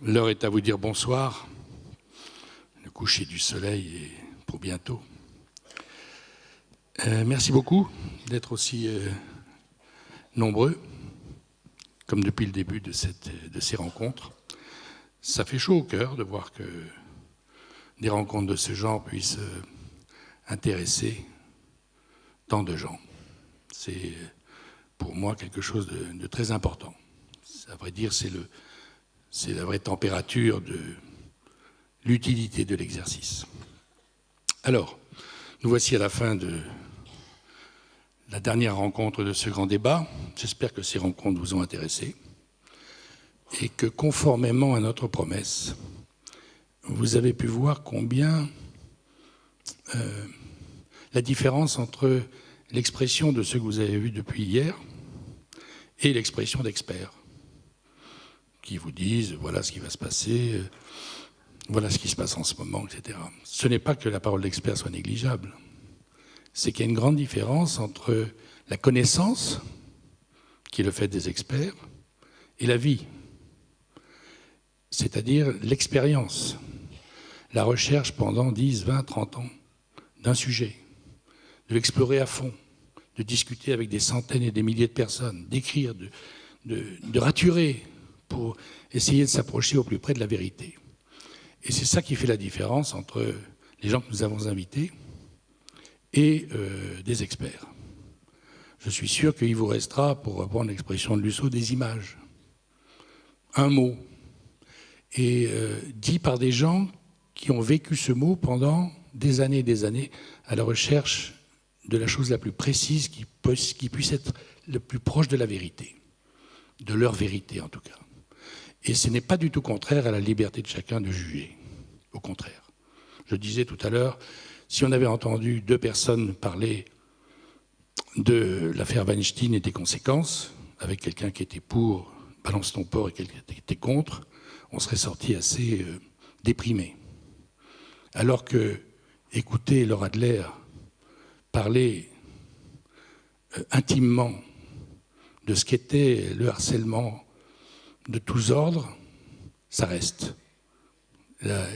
L'heure est à vous dire bonsoir. Le coucher du soleil est pour bientôt. Merci beaucoup d'être aussi nombreux, comme depuis le début de ces rencontres. Ça fait chaud au cœur de voir que des rencontres de ce genre puissent intéresser tant de gens. C'est pour moi quelque chose de très important. À vrai dire, c'est la vraie température de l'utilité de l'exercice. Alors, nous voici à la fin de la dernière rencontre de ce grand débat. J'espère que ces rencontres vous ont intéressé et que, conformément à notre promesse, vous avez pu voir combien la différence entre l'expression de ce que vous avez vu depuis hier et l'expression d'experts qui vous disent voilà ce qui va se passer, voilà ce qui se passe en ce moment, etc. Ce n'est pas que la parole d'expert soit négligeable, c'est qu'il y a une grande différence entre la connaissance, qui est le fait des experts, et la vie, c'est-à-dire l'expérience, la recherche pendant 10, 20, 30 ans d'un sujet, de l'explorer à fond, de discuter avec des centaines et des milliers de personnes, d'écrire, de raturer pour essayer de s'approcher au plus près de la vérité. Et c'est ça qui fait la différence entre les gens que nous avons invités et des experts. Je suis sûr qu'il vous restera, pour reprendre l'expression de Luceau, des images. Un mot. Et dit par des gens qui ont vécu ce mot pendant des années à la recherche de la chose la plus précise qui puisse être le plus proche de la vérité, de leur vérité en tout cas. Et ce n'est pas du tout contraire à la liberté de chacun de juger, au contraire. Je disais tout à l'heure, si on avait entendu deux personnes parler de l'affaire Weinstein et des conséquences, avec quelqu'un qui était pour balance ton porc et quelqu'un qui était contre, on serait sorti assez déprimé. Alors que écouter Laura Adler parler intimement de ce qu'était le harcèlement de tous ordres, ça reste.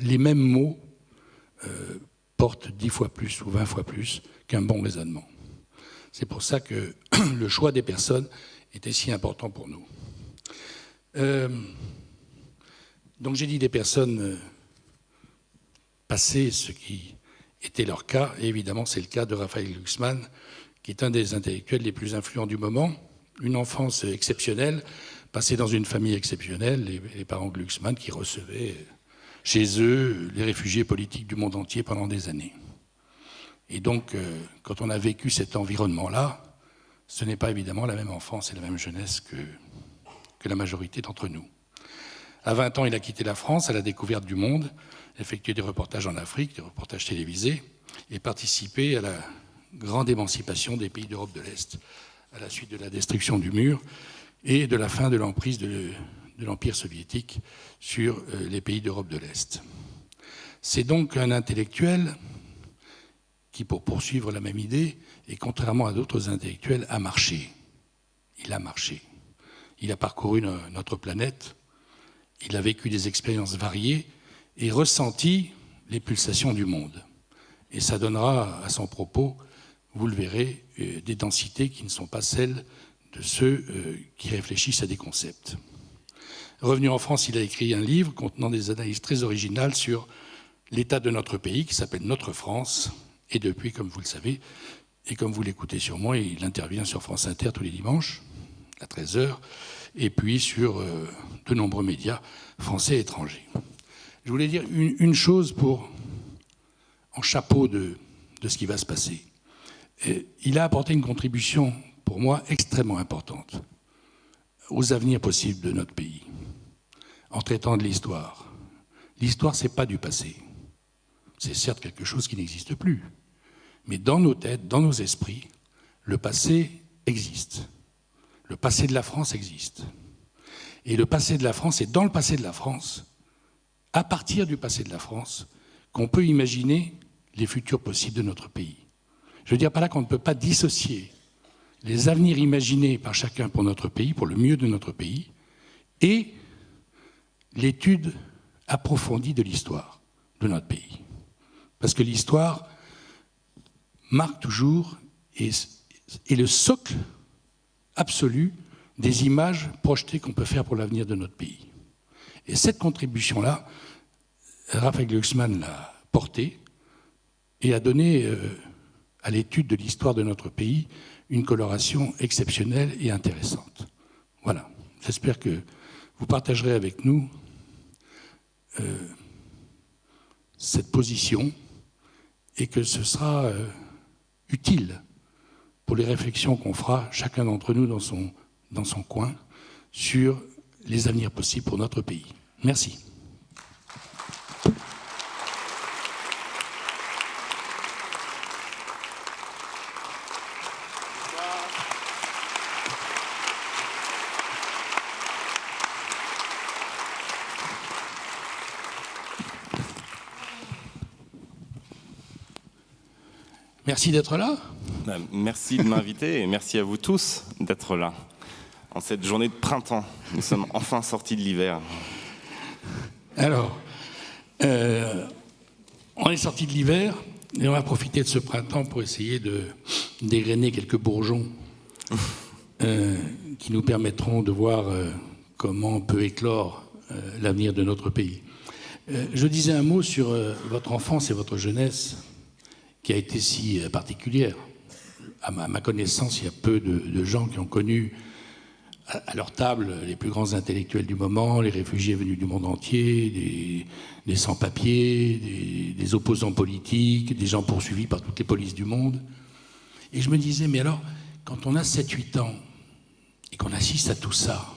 Les mêmes mots portent 10 fois plus ou 20 fois plus qu'un bon raisonnement. C'est pour ça que le choix des personnes était si important pour nous. Donc j'ai dit des personnes passées, ce qui était leur cas, et évidemment c'est le cas de Raphaël Glucksmann, qui est un des intellectuels les plus influents du moment, une enfance exceptionnelle, passée dans une famille exceptionnelle, les parents Glucksmann qui recevaient chez eux les réfugiés politiques du monde entier pendant des années. Et donc, quand on a vécu cet environnement-là, ce n'est pas évidemment la même enfance et la même jeunesse que la majorité d'entre nous. À 20 ans, il a quitté la France à la découverte du monde, effectué des reportages en Afrique, des reportages télévisés, et participé à la grande émancipation des pays d'Europe de l'Est, à la suite de la destruction du mur et de la fin de l'emprise de l'Empire soviétique sur les pays d'Europe de l'Est. C'est donc un intellectuel qui, pour poursuivre la même idée, et contrairement à d'autres intellectuels, a marché. Il a marché. Il a parcouru notre planète, il a vécu des expériences variées et ressenti les pulsations du monde. Et ça donnera à son propos, vous le verrez, des densités qui ne sont pas celles de ceux qui réfléchissent à des concepts. Revenu en France, il a écrit un livre contenant des analyses très originales sur l'état de notre pays, qui s'appelle Notre France. Et depuis, comme vous le savez, et comme vous l'écoutez sur moi, il intervient sur France Inter tous les dimanches, à 13h, et puis sur de nombreux médias français et étrangers. Je voulais dire une chose en chapeau de ce qui va se passer. Il a apporté une contribution, pour moi, extrêmement importante aux avenirs possibles de notre pays, en traitant de l'histoire. L'histoire, ce n'est pas du passé. C'est certes quelque chose qui n'existe plus. Mais dans nos têtes, dans nos esprits, le passé existe. Le passé de la France existe. Et le passé de la France, c'est dans le passé de la France, à partir du passé de la France, qu'on peut imaginer les futurs possibles de notre pays. Je veux dire par là qu'on ne peut pas dissocier les avenirs imaginés par chacun pour notre pays, pour le mieux de notre pays, et l'étude approfondie de l'histoire de notre pays. Parce que l'histoire marque toujours et est le socle absolu des images projetées qu'on peut faire pour l'avenir de notre pays. Et cette contribution-là, Raphaël Glucksmann l'a portée et a donné à l'étude de l'histoire de notre pays une coloration exceptionnelle et intéressante. Voilà. J'espère que vous partagerez avec nous cette position et que ce sera utile pour les réflexions qu'on fera chacun d'entre nous dans son coin sur les avenirs possibles pour notre pays. Merci. Merci d'être là. Merci de m'inviter et merci à vous tous d'être là. En cette journée de printemps, nous sommes enfin sortis de l'hiver. Alors, on est sortis de l'hiver et on va profiter de ce printemps pour essayer dégrainer quelques bourgeons qui nous permettront de voir comment peut éclore l'avenir de notre pays. Je disais un mot sur votre enfance et votre jeunesse qui a été si particulière. À ma connaissance, il y a peu de gens qui ont connu à leur table les plus grands intellectuels du moment, les réfugiés venus du monde entier, des sans-papiers, des opposants politiques, des gens poursuivis par toutes les polices du monde. Et je me disais, mais alors, quand on a 7-8 ans et qu'on assiste à tout ça,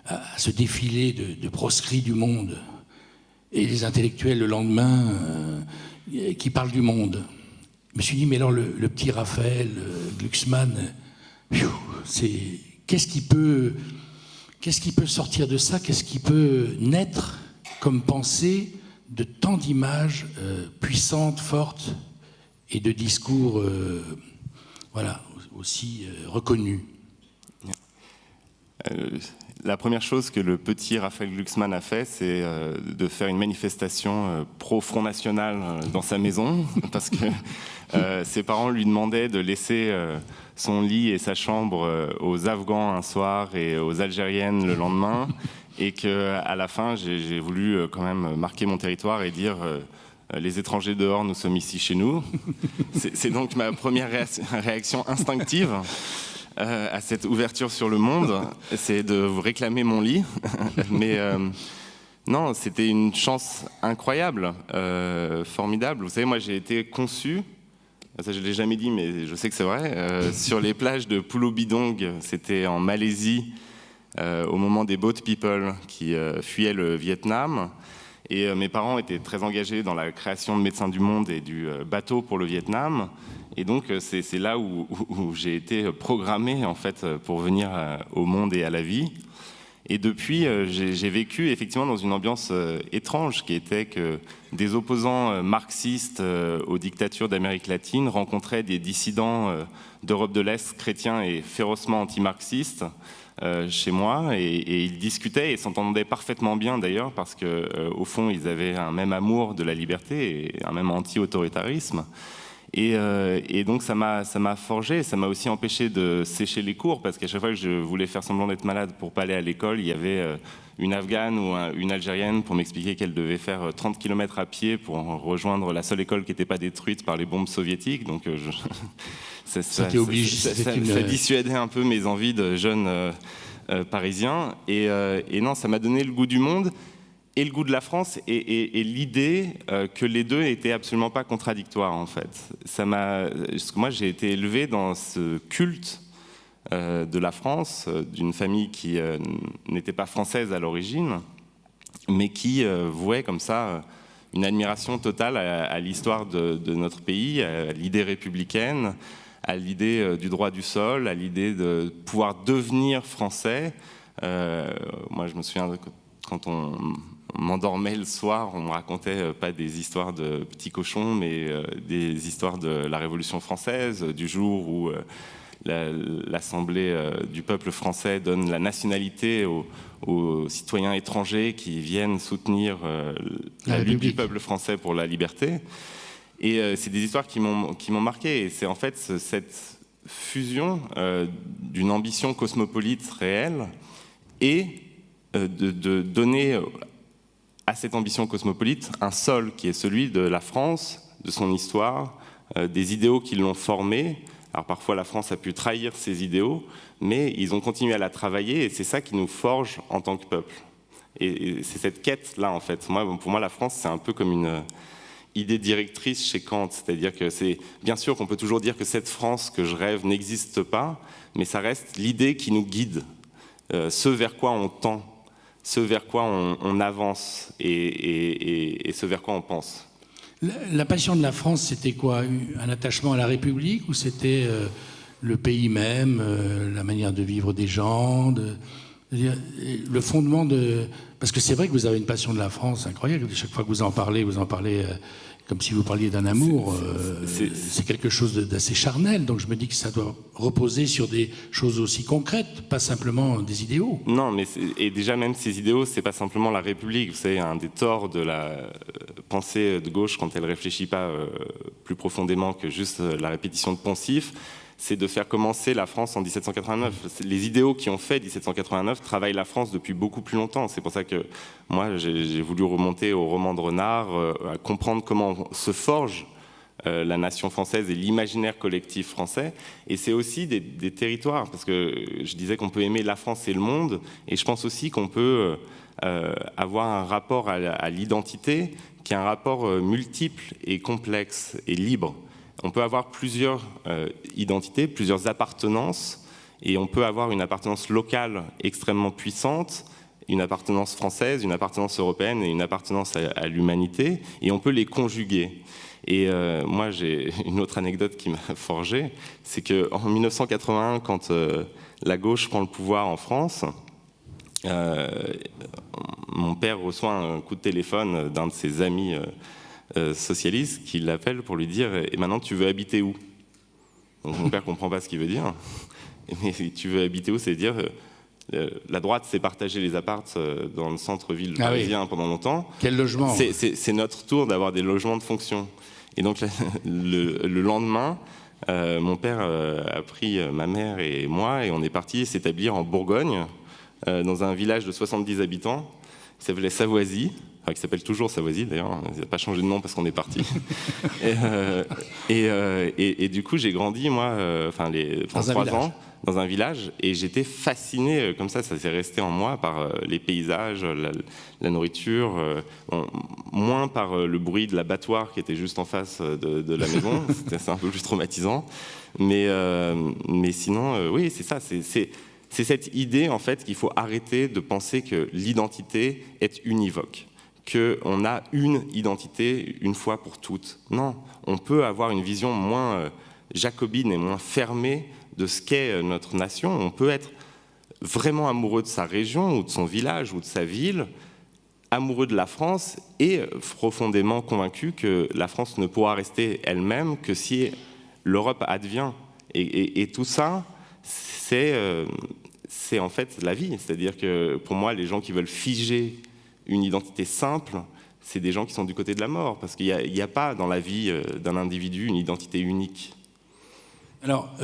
à ce défilé de proscrits du monde, et les intellectuels le lendemain qui parlent du monde, je me suis dit, mais alors le petit Raphaël Glucksmann, qu'est-ce qui peut sortir de ça? Qu'est-ce qui peut naître comme pensée de tant d'images puissantes, fortes, et de discours aussi reconnus? La première chose que le petit Raphaël Glucksmann a fait, c'est de faire une manifestation pro-Front National dans sa maison, parce que ses parents lui demandaient de laisser son lit et sa chambre aux Afghans un soir et aux Algériennes le lendemain, et qu'à la fin, j'ai voulu quand même marquer mon territoire et dire les étrangers dehors, nous sommes ici chez nous. C'est donc ma première réaction instinctive à cette ouverture sur le monde, c'est de vous réclamer mon lit. Mais non, c'était une chance incroyable, formidable. Vous savez, moi j'ai été conçu, ça je ne l'ai jamais dit, mais je sais que c'est vrai, sur les plages de Pulau Bidong, c'était en Malaisie, au moment des boat people qui fuyaient le Vietnam. Et mes parents étaient très engagés dans la création de Médecins du Monde et du bateau pour le Vietnam. Et donc, c'est là où j'ai été programmé, en fait, pour venir au monde et à la vie. Et depuis, j'ai vécu effectivement dans une ambiance étrange, qui était que des opposants marxistes aux dictatures d'Amérique latine rencontraient des dissidents d'Europe de l'Est, chrétiens et férocement anti-marxistes, chez moi, et ils discutaient et s'entendaient parfaitement bien d'ailleurs, parce qu'au fond, ils avaient un même amour de la liberté et un même anti-autoritarisme. Et donc ça m'a forgé, ça m'a aussi empêché de sécher les cours, parce qu'à chaque fois que je voulais faire semblant d'être malade pour pas aller à l'école, il y avait une Afghane ou une Algérienne pour m'expliquer qu'elle devait faire 30 km à pied pour rejoindre la seule école qui n'était pas détruite par les bombes soviétiques. Donc ça dissuadait un peu mes envies de jeune parisien. Et non, ça m'a donné le goût du monde et le goût de la France, et l'idée que les deux n'étaient absolument pas contradictoires, en fait. Parce que moi, j'ai été élevé dans ce culte de la France, d'une famille qui n'était pas française à l'origine, mais qui vouait comme ça une admiration totale à l'histoire de notre pays, à l'idée républicaine, à l'idée du droit du sol, à l'idée de pouvoir devenir français. Moi, je me souviens quand on m'endormait le soir, on me racontait pas des histoires de petits cochons, mais des histoires de la Révolution française, du jour où l'Assemblée du peuple français donne la nationalité aux citoyens étrangers qui viennent soutenir la lutte du peuple français pour la liberté. Et c'est des histoires qui m'ont marqué. Et c'est en fait cette fusion d'une ambition cosmopolite réelle et de donner à cette ambition cosmopolite un sol qui est celui de la France, de son histoire, des idéaux qui l'ont formée. Alors parfois la France a pu trahir ces idéaux, mais ils ont continué à la travailler et c'est ça qui nous forge en tant que peuple. Et c'est cette quête-là en fait. Pour moi la France c'est un peu comme une idée directrice chez Kant, c'est-à-dire que c'est bien sûr qu'on peut toujours dire que cette France que je rêve n'existe pas, mais ça reste l'idée qui nous guide, ce vers quoi on tend, ce vers quoi on avance et ce vers quoi on pense. La passion de la France, c'était quoi? Un attachement à la République ou c'était le pays même, la manière de vivre des gens, le fondement de... Parce que c'est vrai que vous avez une passion de la France incroyable. Chaque fois que vous en parlez comme si vous parliez d'un amour. C'est quelque chose d'assez charnel. Donc je me dis que ça doit reposer sur des choses aussi concrètes, pas simplement des idéaux. Non, mais et déjà même ces idéaux, c'est pas simplement la République. Vous savez, un des torts de la pensée de gauche quand elle réfléchit pas plus profondément que juste la répétition de poncifs, c'est de faire commencer la France en 1789. Les idéaux qui ont fait 1789 travaillent la France depuis beaucoup plus longtemps. C'est pour ça que moi, j'ai voulu remonter au roman de Renard, à comprendre comment se forge la nation française et l'imaginaire collectif français. Et c'est aussi des territoires, parce que je disais qu'on peut aimer la France et le monde, et je pense aussi qu'on peut avoir un rapport à l'identité qui est un rapport multiple et complexe et libre. On peut avoir plusieurs identités, plusieurs appartenances, et on peut avoir une appartenance locale extrêmement puissante, une appartenance française, une appartenance européenne et une appartenance à l'humanité, et on peut les conjuguer. Et moi, j'ai une autre anecdote qui m'a forgé, c'est qu'en 1981, quand la gauche prend le pouvoir en France, mon père reçoit un coup de téléphone d'un de ses amis socialiste qui l'appelle pour lui dire « Et maintenant, tu veux habiter où ?» Donc mon père ne comprend pas ce qu'il veut dire. Mais tu veux habiter où, c'est dire la droite s'est partagé les apparts dans le centre-ville parisien pendant longtemps. Quel logement? C'est notre tour d'avoir des logements de fonction. Et donc le lendemain, mon père a pris ma mère et moi et on est parti s'établir en Bourgogne, dans un village de 70 habitants qui s'appelait Savoisy. Enfin, qui s'appelle toujours Savoisy d'ailleurs, il n'a pas changé de nom parce qu'on est parti. et du coup, j'ai grandi, moi, 3 ans, dans un village, et j'étais fasciné, comme ça s'est resté en moi, par les paysages, la nourriture, moins par le bruit de l'abattoir qui était juste en face de la maison, c'est un peu plus traumatisant. Mais sinon, oui, c'est ça, c'est cette idée, en fait, qu'il faut arrêter de penser que l'identité est univoque, qu'on a une identité une fois pour toutes. Non, on peut avoir une vision moins jacobine et moins fermée de ce qu'est notre nation. On peut être vraiment amoureux de sa région ou de son village ou de sa ville, amoureux de la France et profondément convaincu que la France ne pourra rester elle-même que si l'Europe advient. Et tout ça, c'est en fait la vie. C'est-à-dire que pour moi, les gens qui veulent figer une identité simple, c'est des gens qui sont du côté de la mort, parce qu'il n'y a pas dans la vie d'un individu une identité unique. Alors,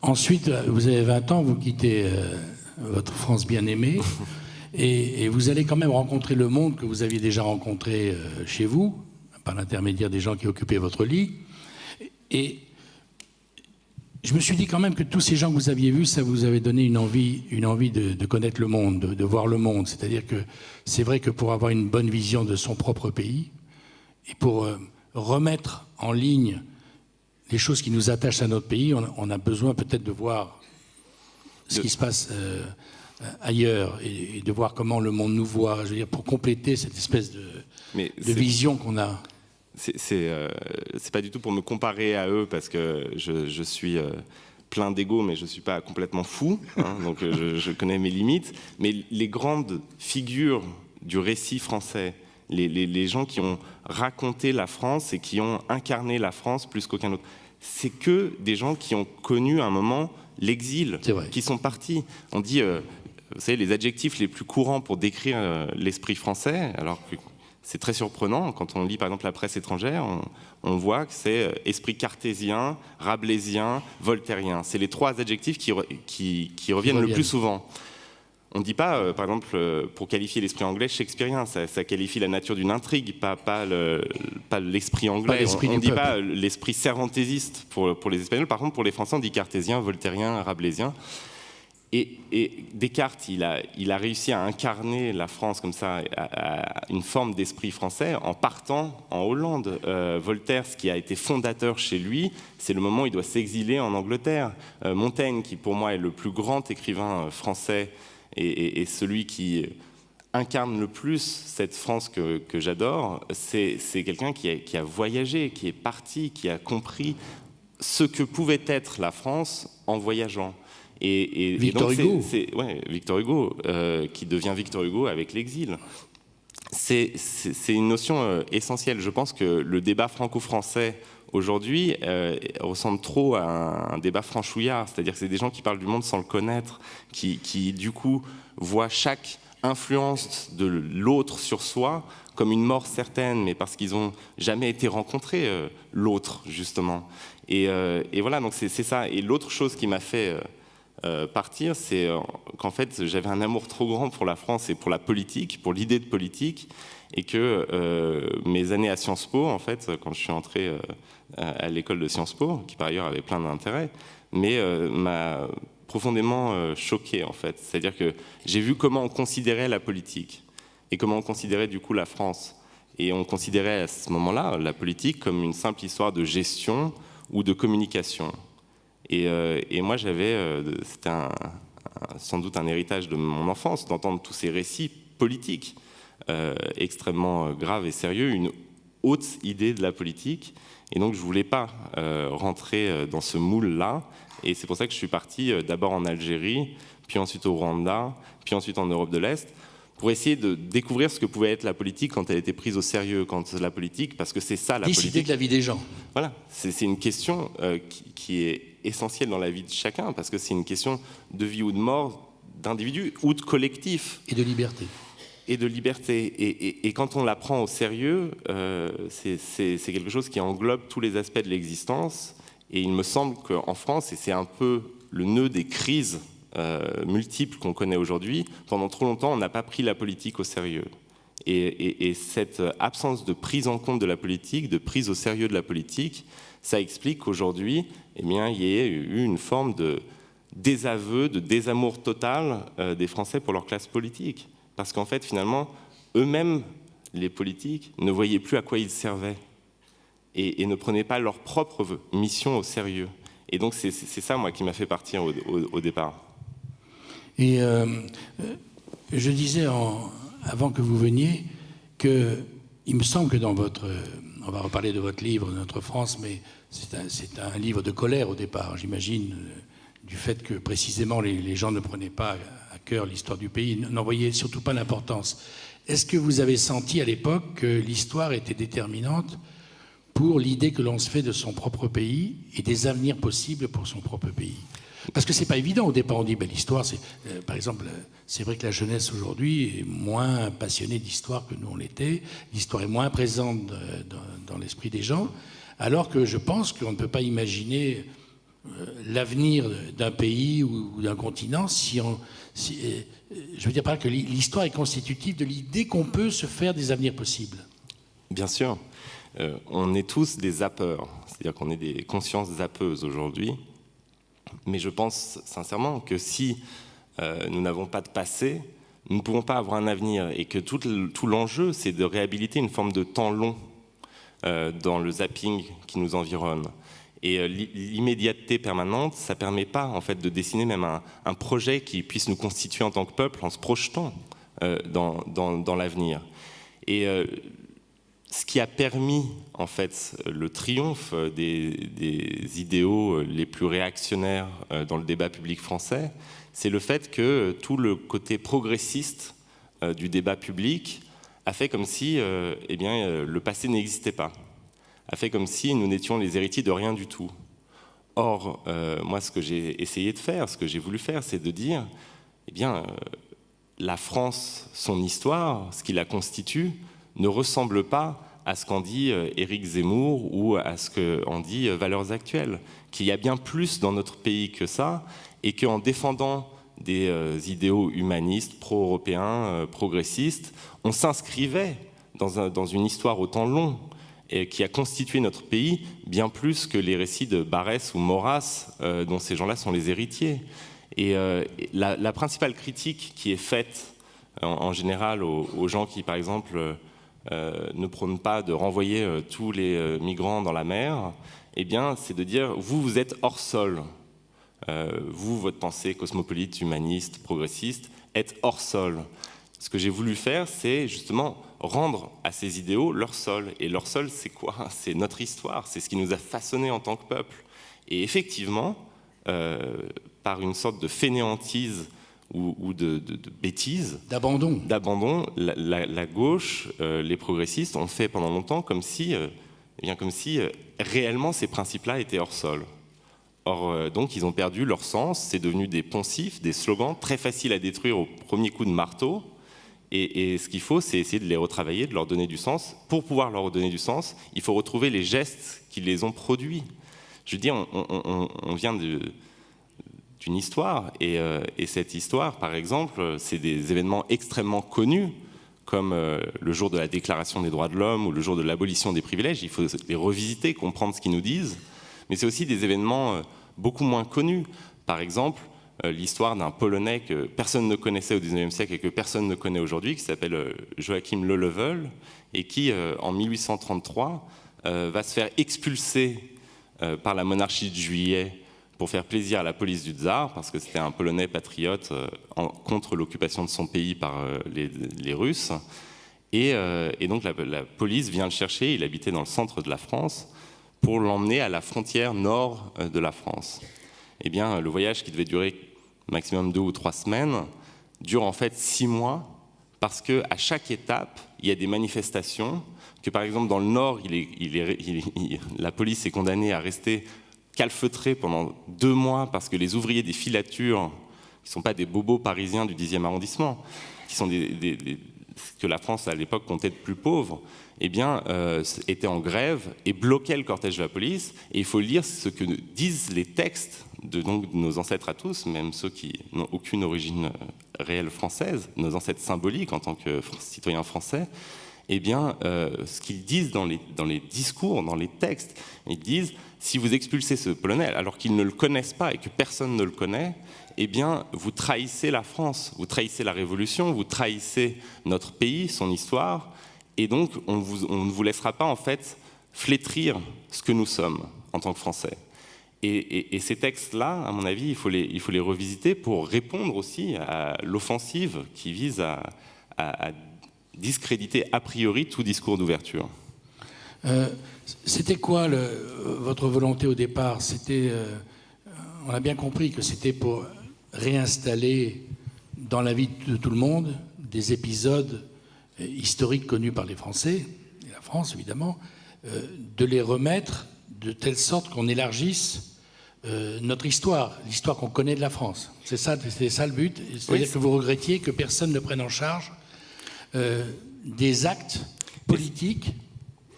ensuite, vous avez 20 ans, vous quittez votre France bien-aimée, et vous allez quand même rencontrer le monde que vous aviez déjà rencontré chez vous, par l'intermédiaire des gens qui occupaient votre lit. Et je me suis dit quand même que tous ces gens que vous aviez vus, ça vous avait donné une envie de connaître le monde, de voir le monde. C'est-à-dire que c'est vrai que pour avoir une bonne vision de son propre pays, et pour remettre en ligne les choses qui nous attachent à notre pays, on a besoin peut-être de voir ce qui se passe ailleurs et de voir comment le monde nous voit, je veux dire, pour compléter cette espèce de vision qu'on a. C'est pas du tout pour me comparer à eux, parce que je suis plein d'ego, mais je suis pas complètement fou, hein, donc je connais mes limites. Mais les grandes figures du récit français, les gens qui ont raconté la France et qui ont incarné la France plus qu'aucun autre, c'est que des gens qui ont connu à un moment l'exil, qui sont partis. On dit, vous savez, les adjectifs les plus courants pour décrire l'esprit français, alors que c'est très surprenant, quand on lit par exemple la presse étrangère, on voit que c'est esprit cartésien, rabelaisien, voltairien. C'est les 3 adjectifs qui reviennent le plus souvent. On ne dit pas, par exemple, pour qualifier l'esprit anglais, shakespearien. Ça qualifie la nature d'une intrigue, pas l'esprit anglais. On ne dit pas l'esprit cervantésiste pour les Espagnols. Par contre, pour les Français, on dit cartésien, voltairien, rabelaisien. Et Descartes, il a réussi à incarner la France comme ça, à une forme d'esprit français, en partant en Hollande. Voltaire, ce qui a été fondateur chez lui, c'est le moment où il doit s'exiler en Angleterre. Montaigne, qui pour moi est le plus grand écrivain français, et celui qui incarne le plus cette France que j'adore, c'est quelqu'un qui a voyagé, qui est parti, qui a compris ce que pouvait être la France en voyageant. Victor Hugo. Victor Hugo, qui devient Victor Hugo avec l'exil. C'est une notion essentielle. Je pense que le débat franco-français aujourd'hui ressemble trop à un débat franchouillard, c'est-à-dire que c'est des gens qui parlent du monde sans le connaître, qui du coup voient chaque influence de l'autre sur soi comme une mort certaine, mais parce qu'ils n'ont jamais été rencontrés l'autre, justement. Et voilà, donc c'est ça. Et l'autre chose qui m'a fait partir, c'est qu'en fait, j'avais un amour trop grand pour la France et pour la politique, pour l'idée de politique, et que mes années à Sciences Po, en fait, quand je suis entré à l'école de Sciences Po, qui par ailleurs avait plein d'intérêt, mais m'a profondément choqué, en fait. C'est-à-dire que j'ai vu comment on considérait la politique et comment on considérait du coup la France. Et on considérait à ce moment-là la politique comme une simple histoire de gestion ou de communication. Et moi, c'était sans doute un héritage de mon enfance, d'entendre tous ces récits politiques extrêmement graves et sérieux, une haute idée de la politique. Et donc, je ne voulais pas rentrer dans ce moule-là. Et c'est pour ça que je suis parti d'abord en Algérie, puis ensuite au Rwanda, puis ensuite en Europe de l'Est, pour essayer de découvrir ce que pouvait être la politique quand elle était prise au sérieux, quand la politique, parce que c'est ça la politique. Décider de la vie des gens. Voilà, c'est une question qui est essentielle dans la vie de chacun, parce que c'est une question de vie ou de mort, d'individu ou de collectif. Et de liberté. Et de liberté. Et quand on la prend au sérieux, c'est quelque chose qui englobe tous les aspects de l'existence. Et il me semble qu'en France, et c'est un peu le nœud des crises multiples qu'on connaît aujourd'hui, pendant trop longtemps, on n'a pas pris la politique au sérieux. Et cette absence de prise en compte de la politique, de prise au sérieux de la politique, ça explique qu'aujourd'hui, eh bien, il y ait eu une forme de désaveu, de désamour total des Français pour leur classe politique. Parce qu'en fait, finalement, eux-mêmes, les politiques, ne voyaient plus à quoi ils servaient et ne prenaient pas leur propre mission au sérieux. Et donc, c'est ça, moi, qui m'a fait partir au départ. Et je disais, avant que vous veniez, qu'il me semble que dans votre... on va reparler de votre livre, Notre France, mais c'est un livre de colère au départ, j'imagine, du fait que précisément les gens ne prenaient pas à cœur l'histoire du pays, n'en voyaient surtout pas l'importance. Est-ce que vous avez senti à l'époque que l'histoire était déterminante pour l'idée que l'on se fait de son propre pays et des avenirs possibles pour son propre pays? Parce que c'est pas évident au départ. On dit, l'histoire, par exemple, c'est vrai que la jeunesse aujourd'hui est moins passionnée d'histoire que nous on l'était. L'histoire est moins présente dans l'esprit des gens, alors que je pense qu'on ne peut pas imaginer l'avenir d'un pays ou d'un continent je veux dire par là que l'histoire est constitutive de l'idée qu'on peut se faire des avenirs possibles. Bien sûr. On est tous des zappeurs, c'est-à-dire qu'on est des consciences zappeuses aujourd'hui. Mais je pense sincèrement que si nous n'avons pas de passé, nous ne pouvons pas avoir un avenir. Et que tout l'enjeu, c'est de réhabiliter une forme de temps long dans le zapping qui nous environne. Et l'immédiateté permanente, ça ne permet pas en fait, de dessiner même un projet qui puisse nous constituer en tant que peuple en se projetant dans l'avenir. Et ce qui a permis en fait le triomphe des idéaux les plus réactionnaires dans le débat public français, c'est le fait que tout le côté progressiste du débat public a fait comme si le passé n'existait pas, a fait comme si nous n'étions les héritiers de rien du tout. Or, moi, ce que j'ai essayé de faire, ce que j'ai voulu faire, c'est de dire, eh bien, la France, son histoire, ce qui la constitue, ne ressemble pas à ce qu'en dit Éric Zemmour ou à ce qu'en dit Valeurs Actuelles, qu'il y a bien plus dans notre pays que ça, et qu'en défendant des idéaux humanistes, pro-européens, progressistes, on s'inscrivait dans une histoire au temps long, et qui a constitué notre pays bien plus que les récits de Barrès ou Maurras, dont ces gens-là sont les héritiers. Et la principale critique qui est faite en général aux gens qui, par exemple, ne prônent pas de renvoyer tous les migrants dans la mer, eh bien, c'est de dire, vous êtes hors sol. Vous, votre pensée cosmopolite, humaniste, progressiste, êtes hors sol. Ce que j'ai voulu faire, c'est justement rendre à ces idéaux leur sol. Et leur sol, c'est quoi? C'est notre histoire, c'est ce qui nous a façonnés en tant que peuple. Et effectivement, par une sorte de fainéantise ou de bêtise, d'abandon, la gauche, les progressistes ont fait pendant longtemps comme si réellement ces principes-là étaient hors sol. Or, donc, ils ont perdu leur sens, c'est devenu des poncifs, des slogans très faciles à détruire au premier coup de marteau. Et ce qu'il faut, c'est essayer de les retravailler, de leur donner du sens. Pour pouvoir leur donner du sens, il faut retrouver les gestes qui les ont produits. Je veux dire, on vient d'une histoire, et cette histoire, par exemple, c'est des événements extrêmement connus, comme le jour de la Déclaration des droits de l'homme ou le jour de l'abolition des privilèges. Il faut les revisiter, comprendre ce qu'ils nous disent. Mais c'est aussi des événements beaucoup moins connus. Par exemple, l'histoire d'un Polonais que personne ne connaissait au XIXe siècle et que personne ne connaît aujourd'hui, qui s'appelle Joachim Lelewel, et qui, en 1833, va se faire expulser par la monarchie de Juillet pour faire plaisir à la police du tsar, parce que c'était un Polonais patriote contre l'occupation de son pays par les Russes. Et donc la police vient le chercher, il habitait dans le centre de la France, pour l'emmener à la frontière nord de la France. Eh bien, le voyage qui devait durer maximum 2 ou 3 semaines dure en fait 6 mois, parce qu'à chaque étape, il y a des manifestations, que par exemple dans le nord, la police est condamnée à rester calfeutrée pendant 2 mois, parce que les ouvriers des filatures, qui ne sont pas des bobos parisiens du 10e arrondissement, qui sont que la France à l'époque comptait de plus pauvres, eh bien, étaient en grève et bloquaient le cortège de la police. Et il faut lire ce que disent les textes de nos ancêtres à tous, même ceux qui n'ont aucune origine réelle française, nos ancêtres symboliques en tant que citoyens français. Eh bien, ce qu'ils disent dans les discours, dans les textes, ils disent, si vous expulsez ce Polonais, alors qu'ils ne le connaissent pas et que personne ne le connaît, eh bien, vous trahissez la France, vous trahissez la Révolution, vous trahissez notre pays, son histoire, et donc on ne vous laissera pas en fait flétrir ce que nous sommes en tant que Français. Et ces textes-là, à mon avis, il faut les revisiter pour répondre aussi à l'offensive qui vise à discréditer a priori tout discours d'ouverture. C'était quoi votre volonté au départ? On a bien compris que c'était pour réinstaller dans la vie de tout le monde des épisodes historiques connus par les Français, et la France évidemment, de les remettre de telle sorte qu'on élargisse notre histoire, l'histoire qu'on connaît de la France. C'est ça le but. C'est-à-dire oui, que vous regrettiez que personne ne prenne en charge des actes politiques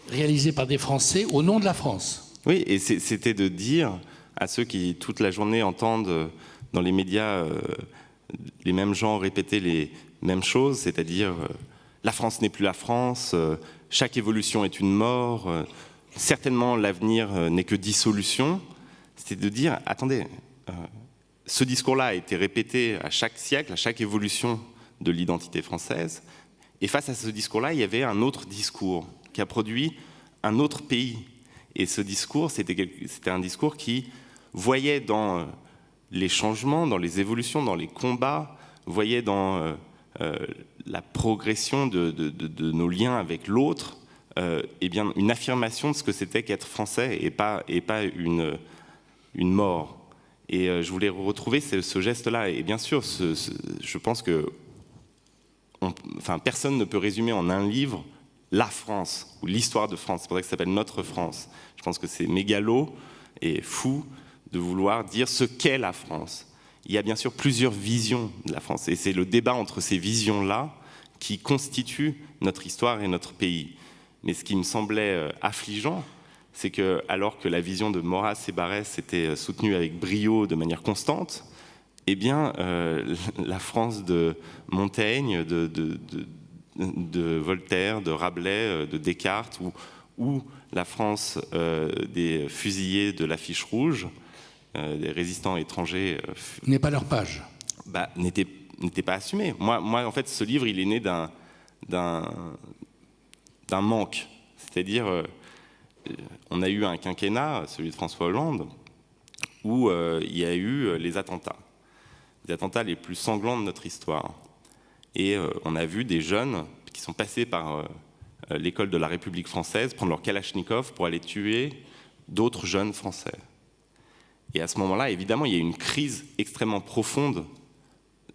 réalisés par des Français au nom de la France. Oui, et c'était de dire à ceux qui toute la journée entendent dans les médias les mêmes gens répéter les mêmes choses, c'est-à-dire la France n'est plus la France, chaque évolution est une mort, certainement l'avenir n'est que dissolution. C'est de dire, attendez, ce discours-là a été répété à chaque siècle, à chaque évolution de l'identité française, et face à ce discours-là, il y avait un autre discours qui a produit un autre pays. Et ce discours, c'était un discours qui voyait dans les changements, dans les évolutions, dans les combats, voyait dans la progression de nos liens avec l'autre, eh bien, une affirmation de ce que c'était qu'être français et pas une mort. Et je voulais retrouver ce geste-là. Et bien sûr, je pense que personne ne peut résumer en un livre la France ou l'histoire de France. C'est pour ça que ça s'appelle Notre France. Je pense que c'est mégalo et fou de vouloir dire ce qu'est la France. Il y a bien sûr plusieurs visions de la France, et c'est le débat entre ces visions-là qui constitue notre histoire et notre pays. Mais ce qui me semblait affligeant, c'est que, alors que la vision de Maurras et Barrès était soutenue avec brio de manière constante, eh bien, la France de Montaigne, de Voltaire, de Rabelais, de Descartes, ou la France des fusillés de l'affiche rouge, des résistants étrangers, n'est pas leur page. N'était pas assumée. Moi, en fait, ce livre, il est né d'un manque. C'est-à-dire, on a eu un quinquennat, celui de François Hollande, où il y a eu les attentats les plus sanglants de notre histoire. Et on a vu des jeunes qui sont passés par l'école de la République française prendre leur Kalachnikov pour aller tuer d'autres jeunes Français. Et à ce moment-là, évidemment, il y a une crise extrêmement profonde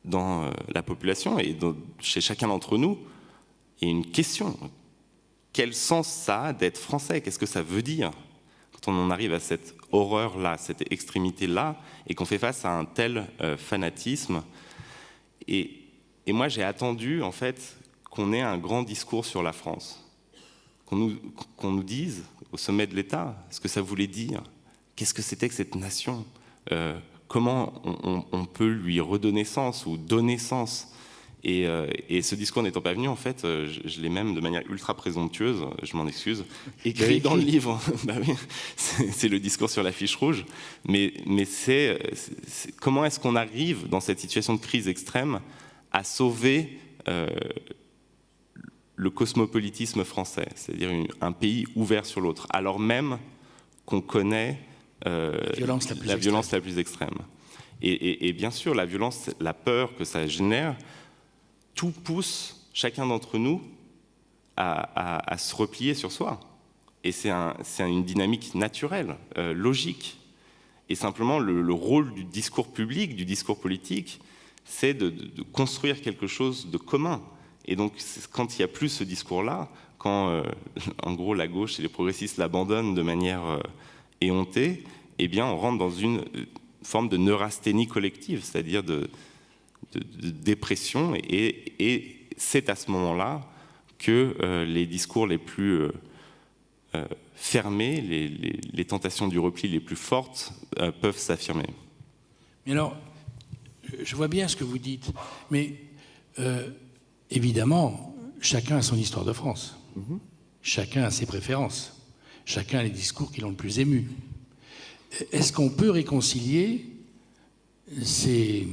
dans la population et chez chacun d'entre nous. Il y a une question. Quel sens ça a d'être français? Qu'est-ce que ça veut dire quand on en arrive à cette horreur-là, cette extrémité-là, et qu'on fait face à un tel fanatisme? Et moi, j'ai attendu, en fait, qu'on ait un grand discours sur la France. Qu'on nous dise, au sommet de l'État, ce que ça voulait dire. Qu'est-ce que c'était que cette nation? Comment on peut lui redonner sens ou donner sens? Et ce discours n'étant pas venu, en fait, je l'ai même de manière ultra présomptueuse, je m'en excuse, écrit dans le livre. Bah oui, c'est le discours sur l'affiche rouge. Mais comment est-ce qu'on arrive dans cette situation de crise extrême à sauver le cosmopolitisme français, c'est-à-dire un pays ouvert sur l'autre, alors même qu'on connaît la violence la plus extrême. Et bien sûr, la violence, la peur que ça génère, tout pousse chacun d'entre nous à se replier sur soi. Et c'est une dynamique naturelle, logique. Et simplement, le rôle du discours public, du discours politique, c'est de construire quelque chose de commun. Et donc, quand il n'y a plus ce discours-là, quand, en gros, la gauche et les progressistes l'abandonnent de manière éhontée, eh bien, on rentre dans une forme de neurasthénie collective, c'est-à-dire de dépression. Et c'est à ce moment-là que les discours les plus fermés, les tentations du repli les plus fortes peuvent s'affirmer. Mais alors, je vois bien ce que vous dites, mais évidemment, chacun a son histoire de France. Mm-hmm. Chacun a ses préférences. Chacun a les discours qui l'ont le plus ému. Est-ce qu'on peut réconcilier ces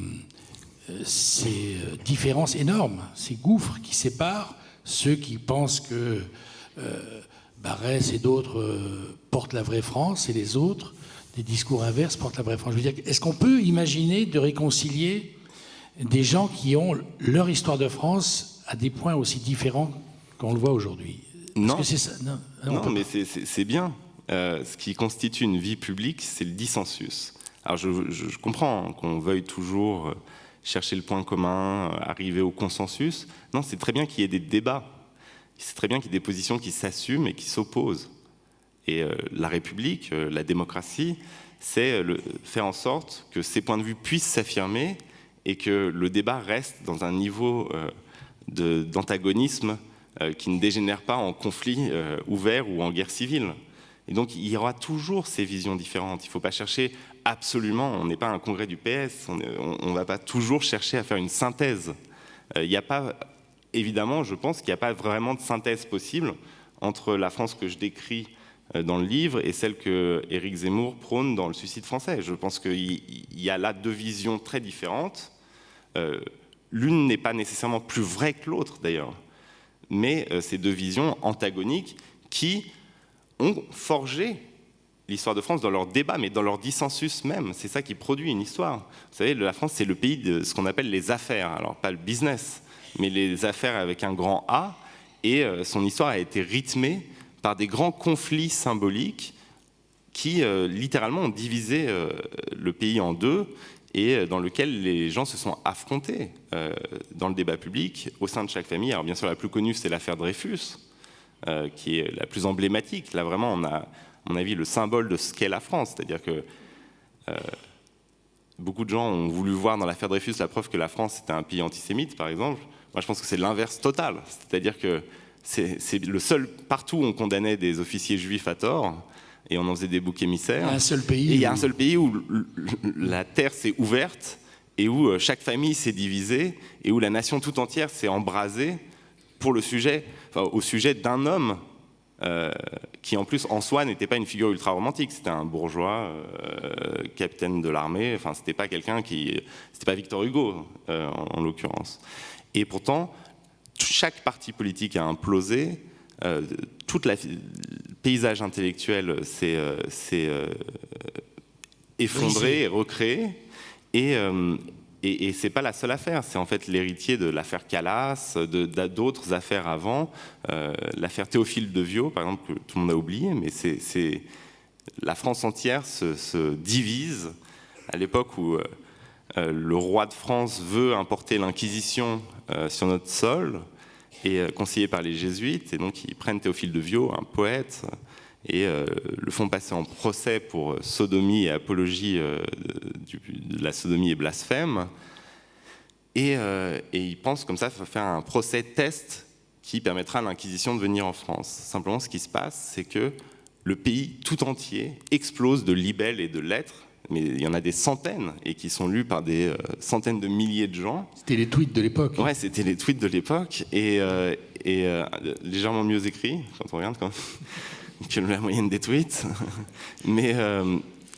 différences énormes, ces gouffres qui séparent ceux qui pensent que Barrès et d'autres portent la vraie France et les autres, des discours inverses, portent la vraie France? Je veux dire, est-ce qu'on peut imaginer de réconcilier des gens qui ont leur histoire de France à des points aussi différents qu'on le voit aujourd'hui? Non, que c'est ça? Non, mais c'est bien. Ce qui constitue une vie publique, c'est le dissensus. Alors je comprends qu'on veuille toujours chercher le point commun, arriver au consensus. Non, c'est très bien qu'il y ait des débats. C'est très bien qu'il y ait des positions qui s'assument et qui s'opposent. Et la République, la démocratie, c'est faire en sorte que ces points de vue puissent s'affirmer et que le débat reste dans un niveau d'antagonisme qui ne dégénère pas en conflit ouvert ou en guerre civile. Et donc, il y aura toujours ces visions différentes. Il ne faut pas chercher absolument, on n'est pas un congrès du PS, on ne va pas toujours chercher à faire une synthèse. Il n'y a pas, évidemment, je pense qu'il n'y a pas vraiment de synthèse possible entre la France que je décris dans le livre et celle que Éric Zemmour prône dans Le Suicide français. Je pense qu'il y a là deux visions très différentes. L'une n'est pas nécessairement plus vraie que l'autre, d'ailleurs. Mais ces deux visions antagoniques qui ont forgé l'histoire de France dans leur débat, mais dans leur dissensus même. C'est ça qui produit une histoire. Vous savez, la France, c'est le pays de ce qu'on appelle les affaires. Alors, pas le business, mais les affaires avec un grand A. Et son histoire a été rythmée par des grands conflits symboliques qui, littéralement, ont divisé le pays en deux et dans lequel les gens se sont affrontés dans le débat public, au sein de chaque famille. Alors, bien sûr, la plus connue, c'est l'affaire Dreyfus, qui est la plus emblématique. Là, vraiment, on a, à mon avis, le symbole de ce qu'est la France. C'est-à-dire que beaucoup de gens ont voulu voir dans l'affaire Dreyfus la preuve que la France était un pays antisémite, par exemple. Moi, je pense que c'est l'inverse total. C'est-à-dire que c'est le seul, partout où on condamnait des officiers juifs à tort, et on en faisait des boucs émissaires. Un seul pays. Et il y a un seul pays où la terre s'est ouverte, et où chaque famille s'est divisée, et où la nation tout entière s'est embrasée pour le sujet, au sujet d'un homme qui en plus en soi n'était pas une figure ultra romantique, c'était un bourgeois, capitaine de l'armée, enfin c'était pas c'était pas Victor Hugo en l'occurrence. Et pourtant, chaque parti politique a implosé, tout le paysage intellectuel s'est effondré et recréé, et c'est pas la seule affaire, c'est en fait l'héritier de l'affaire Calas, d'autres affaires avant, l'affaire Théophile de Viau, par exemple, que tout le monde a oublié, mais la France entière se divise à l'époque où le roi de France veut importer l'Inquisition sur notre sol, et conseillé par les jésuites, et donc ils prennent Théophile de Viau, un poète, et le font passer en procès pour sodomie et apologie de la sodomie et blasphème. Et ils pensent comme ça faire un procès test qui permettra à l'Inquisition de venir en France. Simplement, ce qui se passe, c'est que le pays tout entier explose de libelles et de lettres, mais il y en a des centaines, et qui sont lus par des centaines de milliers de gens. C'était les tweets de l'époque. Ouais, c'était les tweets de l'époque, et légèrement mieux écrits, quand on regarde, que la moyenne des tweets. Mais,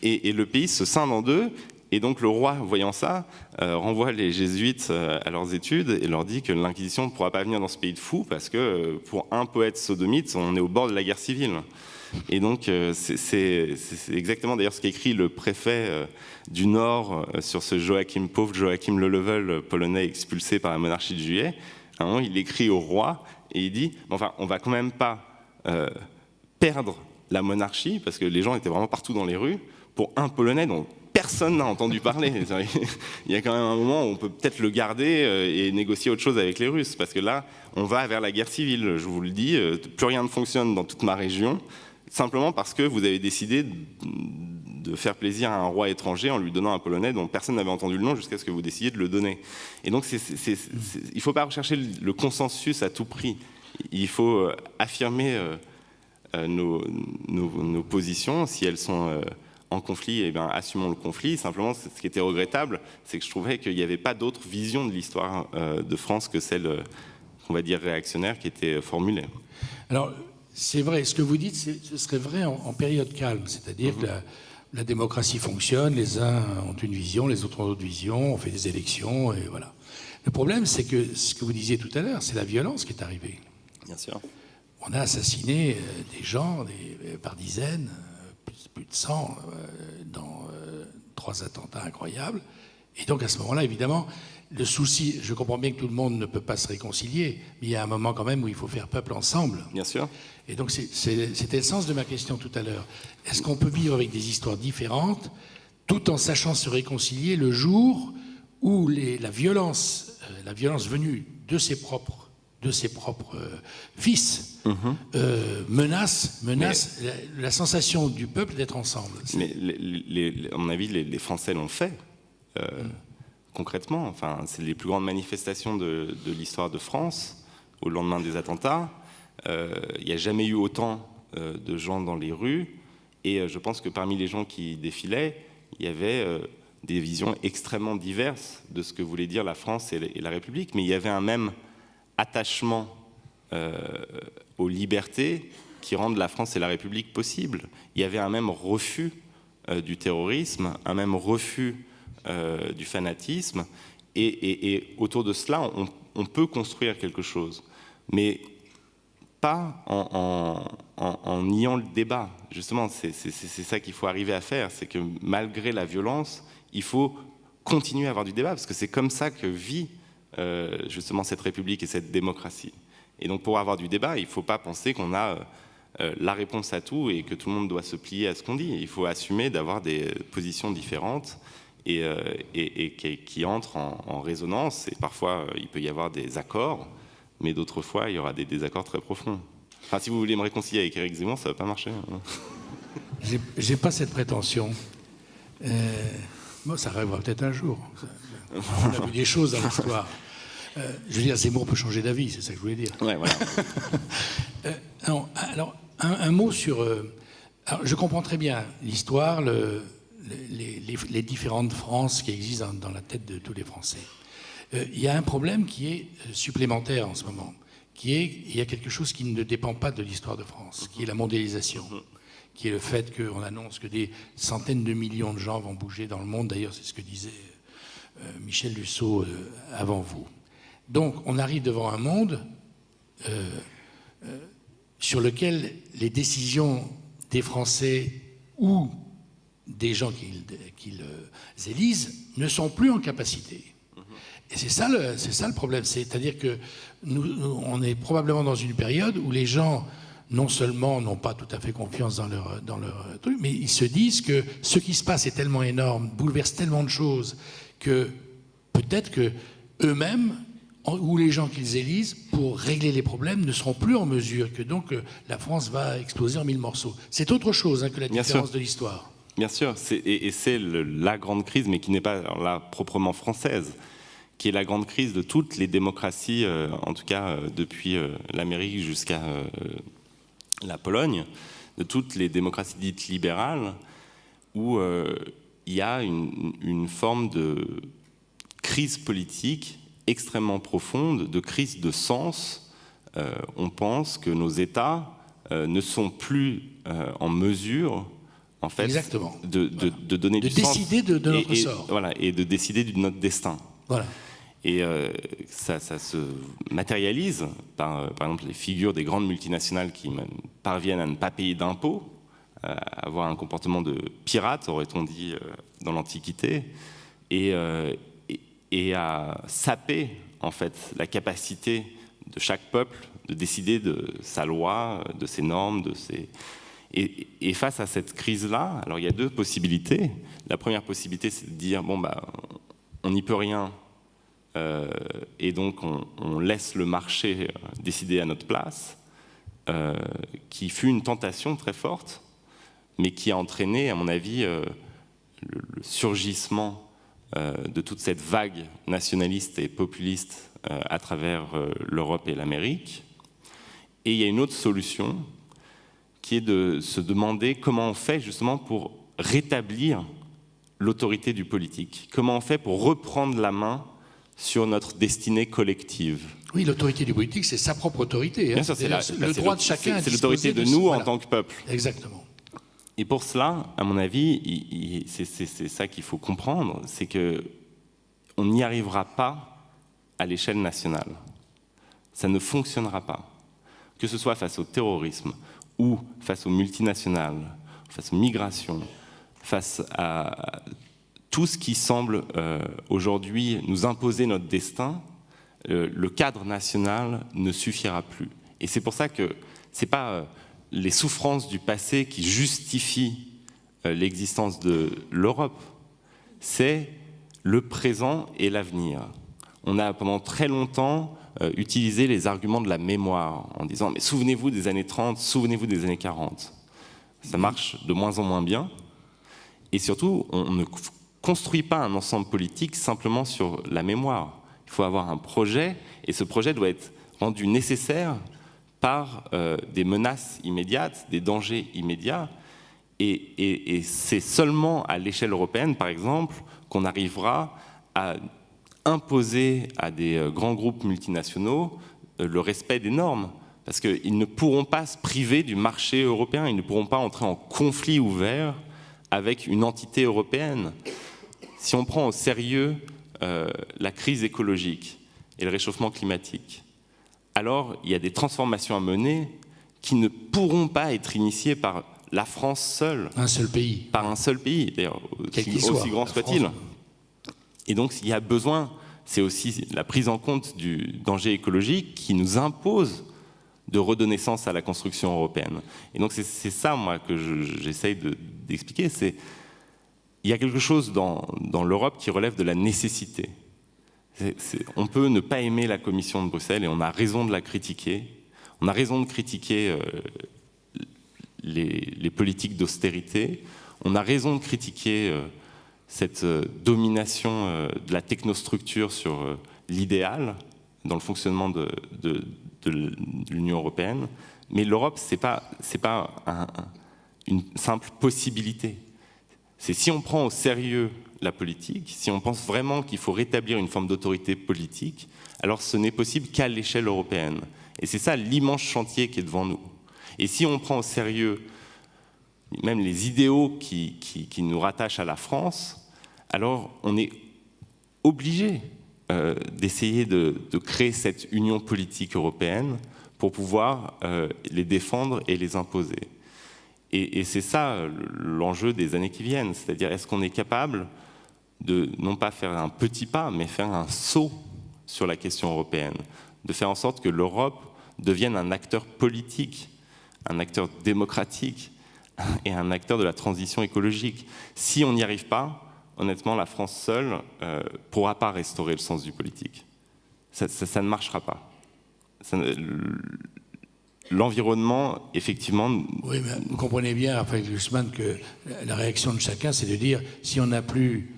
et le pays se scinde en deux, et donc le roi, voyant ça, renvoie les jésuites à leurs études et leur dit que l'Inquisition ne pourra pas venir dans ce pays de fous, parce que pour un poète sodomite, on est au bord de la guerre civile. Et donc c'est exactement d'ailleurs ce qu'écrit le préfet du Nord sur ce pauvre Joachim Lelevel, polonais expulsé par la monarchie de Juillet. À un moment, il écrit au roi et il dit enfin, on va quand même pas perdre la monarchie, parce que les gens étaient vraiment partout dans les rues, pour un Polonais dont personne n'a entendu parler. Il y a quand même un moment où on peut peut-être le garder et négocier autre chose avec les Russes, parce que là, on va vers la guerre civile, je vous le dis, plus rien ne fonctionne dans toute ma région, simplement parce que vous avez décidé de faire plaisir à un roi étranger en lui donnant un Polonais dont personne n'avait entendu le nom jusqu'à ce que vous décidiez de le donner. Et donc, il ne faut pas rechercher le consensus à tout prix. Il faut affirmer nos positions. Si elles sont en conflit, eh bien, assumons le conflit. Simplement, ce qui était regrettable, c'est que je trouvais qu'il n'y avait pas d'autre vision de l'histoire de France que celle, on va dire, réactionnaire qui était formulée. Alors, c'est vrai, ce que vous dites, ce serait vrai en période calme, c'est-à-dire que la démocratie fonctionne, les uns ont une vision, les autres ont d'autres visions, on fait des élections, et voilà. Le problème, c'est que ce que vous disiez tout à l'heure, c'est la violence qui est arrivée. Bien sûr. On a assassiné des gens par dizaines, plus de 100, dans 3 attentats incroyables. Et donc, à ce moment-là, évidemment, le souci, je comprends bien que tout le monde ne peut pas se réconcilier, mais il y a un moment quand même où il faut faire peuple ensemble. Bien sûr. Et donc, c'était le sens de ma question tout à l'heure. Est-ce qu'on peut vivre avec des histoires différentes, tout en sachant se réconcilier le jour où la violence venue de ses propres fils menace la sensation du peuple d'être ensemble? Mais à mon avis, les Français l'ont fait. Concrètement, enfin, c'est les plus grandes manifestations de l'histoire de France au lendemain des attentats. Il n'y a jamais eu autant de gens dans les rues, et je pense que parmi les gens qui défilaient, il y avait des visions extrêmement diverses de ce que voulait dire la France et la République, mais il y avait un même attachement aux libertés qui rendent la France et la République possibles. Il y avait un même refus du terrorisme, un même refus du fanatisme, et autour de cela, on peut construire quelque chose, mais pas en niant le débat. Justement, c'est ça qu'il faut arriver à faire, c'est que malgré la violence, il faut continuer à avoir du débat, parce que c'est comme ça que vit justement cette République et cette démocratie. Et donc pour avoir du débat, il ne faut pas penser qu'on a la réponse à tout et que tout le monde doit se plier à ce qu'on dit. Il faut assumer d'avoir des positions différentes et qui entrent en résonance, et parfois il peut y avoir des accords, mais d'autres fois il y aura des désaccords très profonds. Enfin, si vous voulez me réconcilier avec Éric Zemmour, ça ne va pas marcher. J'ai pas cette prétention, Bon, ça arrivera peut-être un jour. On a vu des choses dans l'histoire. Je veux dire, Zemmour peut changer d'avis, c'est ça que je voulais dire. Ouais, voilà. Alors, un mot sur... alors, je comprends très bien l'histoire, les différentes France qui existent dans la tête de tous les Français. Il y a un problème qui est supplémentaire en ce moment, il y a quelque chose qui ne dépend pas de l'histoire de France, qui est la mondialisation, qui est le fait qu'on annonce que des centaines de millions de gens vont bouger dans le monde. D'ailleurs, c'est ce que disait Michel Luceau avant vous. Donc, on arrive devant un monde sur lequel les décisions des Français ou des gens qu'ils élisent ne sont plus en capacité. Et c'est ça le problème. C'est-à-dire que on est probablement dans une période où les gens, non seulement n'ont pas tout à fait confiance dans leur truc, mais ils se disent que ce qui se passe est tellement énorme, bouleverse tellement de choses, que peut-être que eux-mêmes, ou les gens qu'ils élisent, pour régler les problèmes, ne seront plus en mesure, que donc la France va exploser en 1000 morceaux. C'est autre chose que la différence de l'histoire. Bien sûr, c'est la grande crise, mais qui n'est pas là proprement française, qui est la grande crise de toutes les démocraties, en tout cas depuis l'Amérique jusqu'à la Pologne, de toutes les démocraties dites libérales, où il y a une forme de crise politique extrêmement profonde, de crise de sens. On pense que nos États ne sont plus en mesure, en fait, de donner du sens, décider de notre sort. Voilà, et de décider de notre destin. Voilà. Et ça se matérialise par exemple, les figures des grandes multinationales qui parviennent à ne pas payer d'impôts, à avoir un comportement de pirate, aurait-on dit dans l'Antiquité, et à saper en fait la capacité de chaque peuple de décider de sa loi, de ses normes, Et face à cette crise-là, alors il y a deux possibilités. La première possibilité, c'est de dire bon on n'y peut rien, et donc on laisse le marché décider à notre place, qui fut une tentation très forte, mais qui a entraîné, à mon avis, le surgissement de toute cette vague nationaliste et populiste à travers l'Europe et l'Amérique. Et il y a une autre solution, qui est de se demander comment on fait justement pour rétablir l'autorité du politique, comment on fait pour reprendre la main sur notre destinée collective. Oui, l'autorité du politique, c'est sa propre autorité. Bien sûr, c'est le droit de chacun. C'est l'autorité de nous en tant que peuple. Exactement. Et pour cela, à mon avis, c'est ça qu'il faut comprendre, c'est qu'on n'y arrivera pas à l'échelle nationale. Ça ne fonctionnera pas. Que ce soit face au terrorisme, ou face aux multinationales, face aux migrations, face à tout ce qui semble aujourd'hui nous imposer notre destin, le cadre national ne suffira plus. Et c'est pour ça que ce n'est pas les souffrances du passé qui justifient l'existence de l'Europe, c'est le présent et l'avenir. On a pendant très longtemps utilisé les arguments de la mémoire en disant « mais souvenez-vous des années 30, souvenez-vous des années 40 ». Ça marche de moins en moins bien. Et surtout, on ne construit pas un ensemble politique simplement sur la mémoire. Il faut avoir un projet, et ce projet doit être rendu nécessaire par des menaces immédiates, des dangers immédiats. Et c'est seulement à l'échelle européenne, par exemple, qu'on arrivera à imposer à des grands groupes multinationaux le respect des normes. Parce qu'ils ne pourront pas se priver du marché européen, ils ne pourront pas entrer en conflit ouvert avec une entité européenne. Si on prend au sérieux la crise écologique et le réchauffement climatique, alors il y a des transformations à mener qui ne pourront pas être initiées par la France seule. Un seul pays. Par un seul pays, d'ailleurs, aussi grand soit-il. Et donc il y a besoin, c'est aussi la prise en compte du danger écologique qui nous impose de redonner sens à la construction européenne. Et donc c'est ça, moi, que j'essaye d'expliquer, c'est il y a quelque chose dans l'Europe qui relève de la nécessité. On peut ne pas aimer la Commission de Bruxelles et on a raison de la critiquer. On a raison de critiquer les politiques d'austérité. On a raison de critiquer cette domination de la technostructure sur l'idéal dans le fonctionnement de l'Union européenne. Mais l'Europe, c'est pas une simple possibilité. C'est si on prend au sérieux la politique, si on pense vraiment qu'il faut rétablir une forme d'autorité politique, alors ce n'est possible qu'à l'échelle européenne. Et c'est ça l'immense chantier qui est devant nous. Et si on prend au sérieux même les idéaux qui nous rattachent à la France, alors on est obligé d'essayer de créer cette union politique européenne pour pouvoir les défendre et les imposer. Et c'est ça l'enjeu des années qui viennent, c'est-à-dire est-ce qu'on est capable de non pas faire un petit pas, mais faire un saut sur la question européenne, de faire en sorte que l'Europe devienne un acteur politique, un acteur démocratique et un acteur de la transition écologique. Si on n'y arrive pas, honnêtement, la France seule ne pourra pas restaurer le sens du politique. Ça ne marchera pas. L'environnement, effectivement... Oui, mais vous comprenez bien, Raphaël Glucksmann, que la réaction de chacun, c'est de dire, si on n'a plus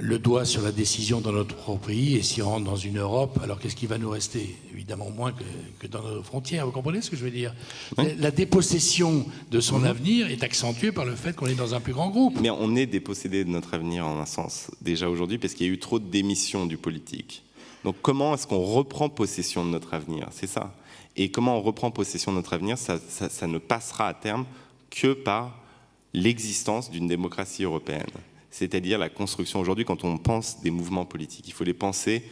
le doigt sur la décision dans notre propre pays, et si on rentre dans une Europe, alors qu'est-ce qui va nous rester? Évidemment moins que dans nos frontières. Vous comprenez ce que je veux dire? Oui. La dépossession de son avenir est accentuée par le fait qu'on est dans un plus grand groupe. Mais on est dépossédé de notre avenir, en un sens, déjà aujourd'hui, parce qu'il y a eu trop de démissions du politique. Donc comment est-ce qu'on reprend possession de notre avenir? C'est ça. Et comment on reprend possession de notre avenir, ça ne passera à terme que par l'existence d'une démocratie européenne. C'est-à-dire la construction. Aujourd'hui, quand on pense des mouvements politiques, il faut les penser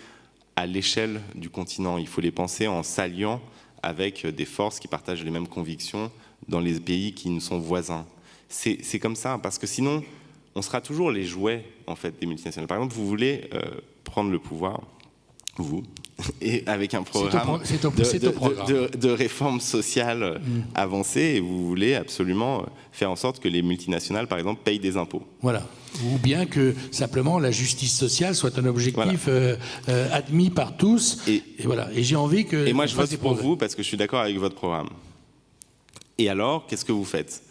à l'échelle du continent. Il faut les penser en s'alliant avec des forces qui partagent les mêmes convictions dans les pays qui nous sont voisins. C'est comme ça, parce que sinon, on sera toujours les jouets en fait, des multinationales. Par exemple, vous voulez prendre le pouvoir, vous, et avec un programme de réforme sociale avancée, et vous voulez absolument faire en sorte que les multinationales, par exemple, payent des impôts. Voilà. Ou bien que simplement la justice sociale soit un objectif admis par tous. Et voilà. Et j'ai envie que... Et moi, je vote pour vous parce que je suis d'accord avec votre programme. Et alors, qu'est-ce que vous faites?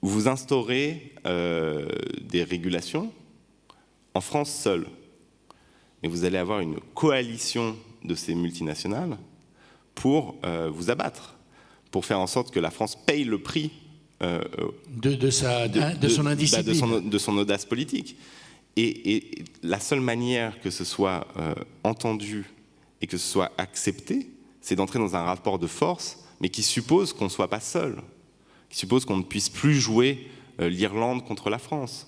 Vous instaurez des régulations en France seule. Mais vous allez avoir une coalition de ces multinationales pour vous abattre, pour faire en sorte que la France paye le prix de son indiscipline, de son audace politique. Et la seule manière que ce soit entendu et que ce soit accepté, c'est d'entrer dans un rapport de force, mais qui suppose qu'on ne soit pas seul, qui suppose qu'on ne puisse plus jouer l'Irlande contre la France,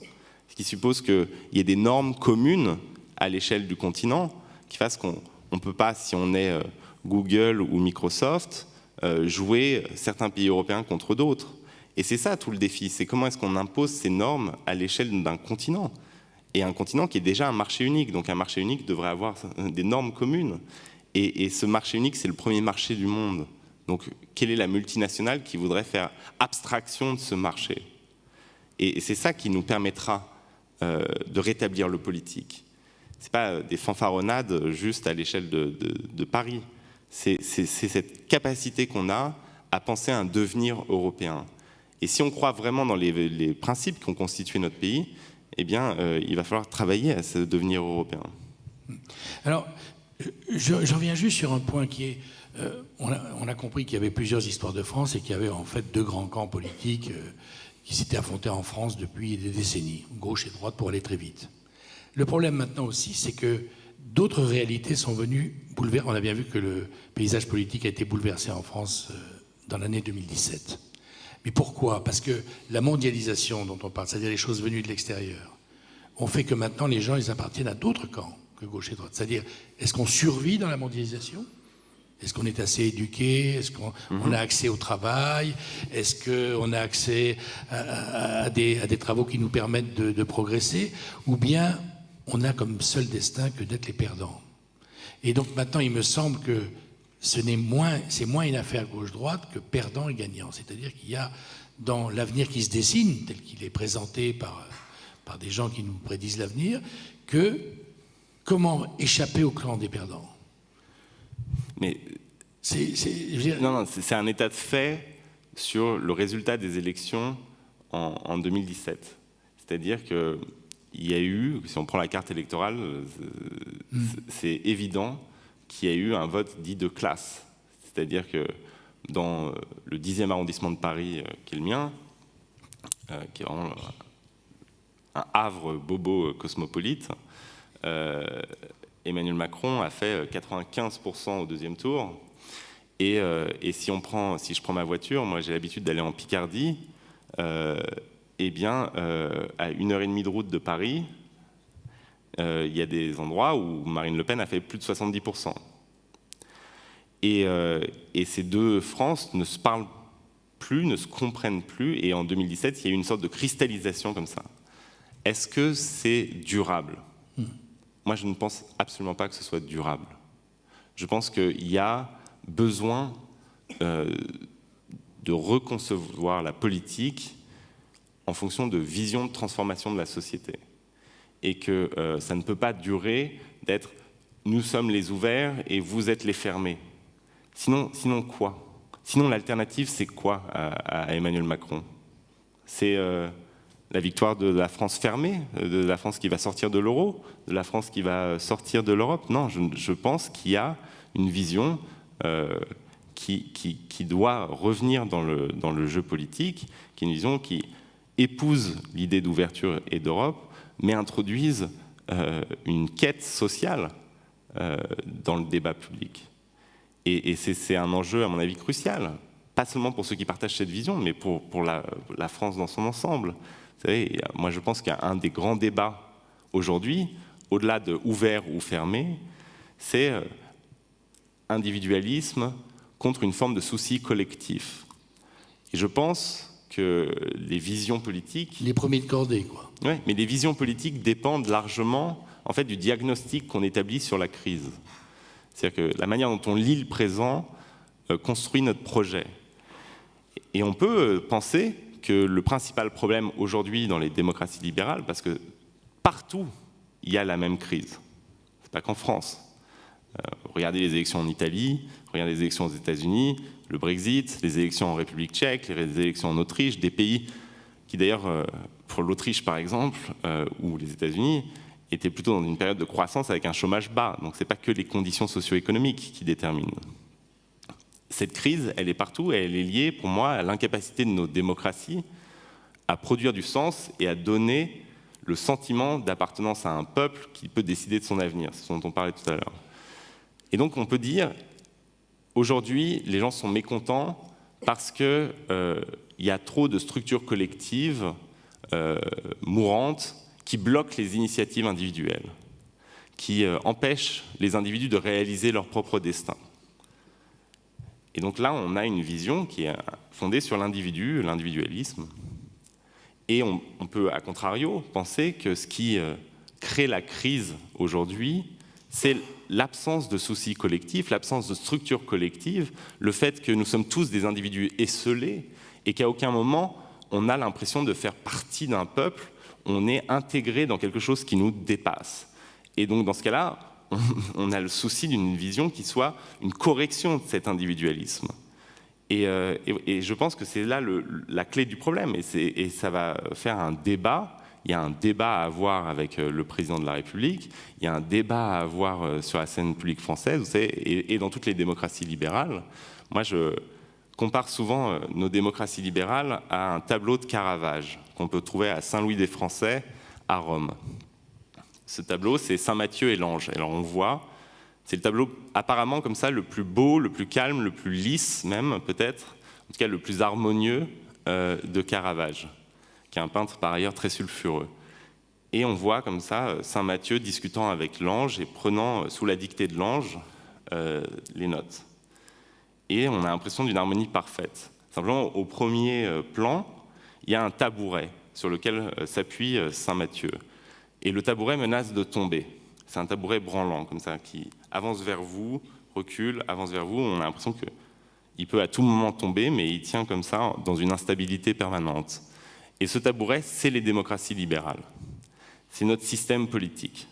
qui suppose qu'il y ait des normes communes à l'échelle du continent qui fassent qu'on ne peut pas, si on est Google ou Microsoft, jouer certains pays européens contre d'autres. Et c'est ça tout le défi, c'est comment est-ce qu'on impose ces normes à l'échelle d'un continent. Et un continent qui est déjà un marché unique, donc un marché unique devrait avoir des normes communes. Et ce marché unique, c'est le premier marché du monde. Donc quelle est la multinationale qui voudrait faire abstraction de ce marché? Et c'est ça qui nous permettra de rétablir le politique. Ce n'est pas des fanfaronnades juste à l'échelle de Paris. C'est cette capacité qu'on a à penser à un devenir européen. Et si on croit vraiment dans les principes qui ont constitué notre pays, eh bien, il va falloir travailler à ce devenir européen. Alors, j'en viens juste sur un point qui est... on a compris qu'il y avait plusieurs histoires de France et qu'il y avait en fait deux grands camps politiques qui s'étaient affrontés en France depuis des décennies, gauche et droite, pour aller très vite. Le problème maintenant aussi, c'est que d'autres réalités sont venues bouleverser. On a bien vu que le paysage politique a été bouleversé en France dans l'année 2017. Mais pourquoi? Parce que la mondialisation dont on parle, c'est-à-dire les choses venues de l'extérieur, ont fait que maintenant les gens ils appartiennent à d'autres camps que gauche et droite. C'est-à-dire, est-ce qu'on survit dans la mondialisation? Est-ce qu'on est assez éduqué? Est-ce qu'on a accès au travail? Est-ce qu'on a accès à des travaux qui nous permettent de progresser? Ou bien on a comme seul destin que d'être les perdants? Et donc maintenant, il me semble que c'est moins une affaire gauche-droite que perdant et gagnant. C'est-à-dire qu'il y a dans l'avenir qui se dessine, tel qu'il est présenté par des gens qui nous prédisent l'avenir, que comment échapper au clan des perdants? Mais non, c'est un état de fait sur le résultat des élections en 2017. C'est-à-dire qu'il il y a eu, si on prend la carte électorale, c'est évident qu'il y a eu un vote dit de classe. C'est-à-dire que dans le 10e arrondissement de Paris, qui est le mien, qui est vraiment un havre bobo cosmopolite, Emmanuel Macron a fait 95% au deuxième tour. Et si je prends ma voiture, moi j'ai l'habitude d'aller en Picardie, eh bien, à 1h30 de route de Paris, il y a des endroits où Marine Le Pen a fait plus de 70%. Et ces deux France ne se parlent plus, ne se comprennent plus, et en 2017, il y a eu une sorte de cristallisation comme ça. Est-ce que c'est durable ? Moi, je ne pense absolument pas que ce soit durable. Je pense qu'il y a besoin de reconcevoir la politique en fonction de vision de transformation de la société. Et que ça ne peut pas durer d'être « nous sommes les ouverts et vous êtes les fermés ». Sinon quoi ? Sinon, l'alternative, c'est quoi à Emmanuel Macron ? C'est la victoire de la France fermée, de la France qui va sortir de l'euro, de la France qui va sortir de l'Europe ? Non, je pense qu'il y a une vision qui doit revenir dans le jeu politique, qui est une vision qui épouse l'idée d'ouverture et d'Europe, mais introduise une quête sociale dans le débat public. Et c'est un enjeu, à mon avis, crucial, pas seulement pour ceux qui partagent cette vision, mais pour la France dans son ensemble. Vous savez, moi je pense qu'un des grands débats aujourd'hui, au-delà de ouvert ou fermé, c'est individualisme contre une forme de souci collectif. Et je pense que les visions politiques... Les premiers de cordée, quoi. Oui, mais les visions politiques dépendent largement, en fait, du diagnostic qu'on établit sur la crise. C'est-à-dire que la manière dont on lit le présent construit notre projet. Et on peut penser que le principal problème aujourd'hui dans les démocraties libérales, parce que partout, il y a la même crise. C'est pas qu'en France. Regardez les élections en Italie, regardez les élections aux États-Unis, le Brexit, les élections en République tchèque, les élections en Autriche, des pays qui d'ailleurs, pour l'Autriche par exemple, ou les États-Unis, étaient plutôt dans une période de croissance avec un chômage bas. Donc ce n'est pas que les conditions socio-économiques qui déterminent. Cette crise, elle est partout et elle est liée, pour moi, à l'incapacité de nos démocraties à produire du sens et à donner le sentiment d'appartenance à un peuple qui peut décider de son avenir, c'est ce dont on parlait tout à l'heure. Et donc on peut dire, aujourd'hui, les gens sont mécontents parce qu'il y a trop de structures collectives mourantes qui bloquent les initiatives individuelles, qui empêchent les individus de réaliser leur propre destin. Et donc là, on a une vision qui est fondée sur l'individu, l'individualisme. Et on peut, à contrario, penser que ce qui crée la crise aujourd'hui, c'est l'absence de soucis collectifs, l'absence de structures collectives, le fait que nous sommes tous des individus esseulés et qu'à aucun moment on a l'impression de faire partie d'un peuple, on est intégré dans quelque chose qui nous dépasse. Et donc dans ce cas-là, on a le souci d'une vision qui soit une correction de cet individualisme. Et je pense que c'est là la clé du problème, et ça va faire un débat. Il y a un débat à avoir avec le président de la République, il y a un débat à avoir sur la scène publique française, vous savez, et dans toutes les démocraties libérales. Moi, je compare souvent nos démocraties libérales à un tableau de Caravage qu'on peut trouver à Saint-Louis-des-Français, à Rome. Ce tableau, c'est Saint Matthieu et l'Ange. Alors on voit, c'est le tableau apparemment comme ça, le plus beau, le plus calme, le plus lisse même, peut-être, en tout cas le plus harmonieux de Caravage, qui est un peintre par ailleurs très sulfureux. Et on voit comme ça Saint Matthieu discutant avec l'ange et prenant sous la dictée de l'ange les notes. Et on a l'impression d'une harmonie parfaite. Simplement, au premier plan, il y a un tabouret sur lequel s'appuie Saint Matthieu. Et le tabouret menace de tomber. C'est un tabouret branlant, comme ça, qui avance vers vous, recule, avance vers vous. On a l'impression qu'il peut à tout moment tomber, mais il tient comme ça dans une instabilité permanente. Et ce tabouret, c'est les démocraties libérales. C'est notre système politique.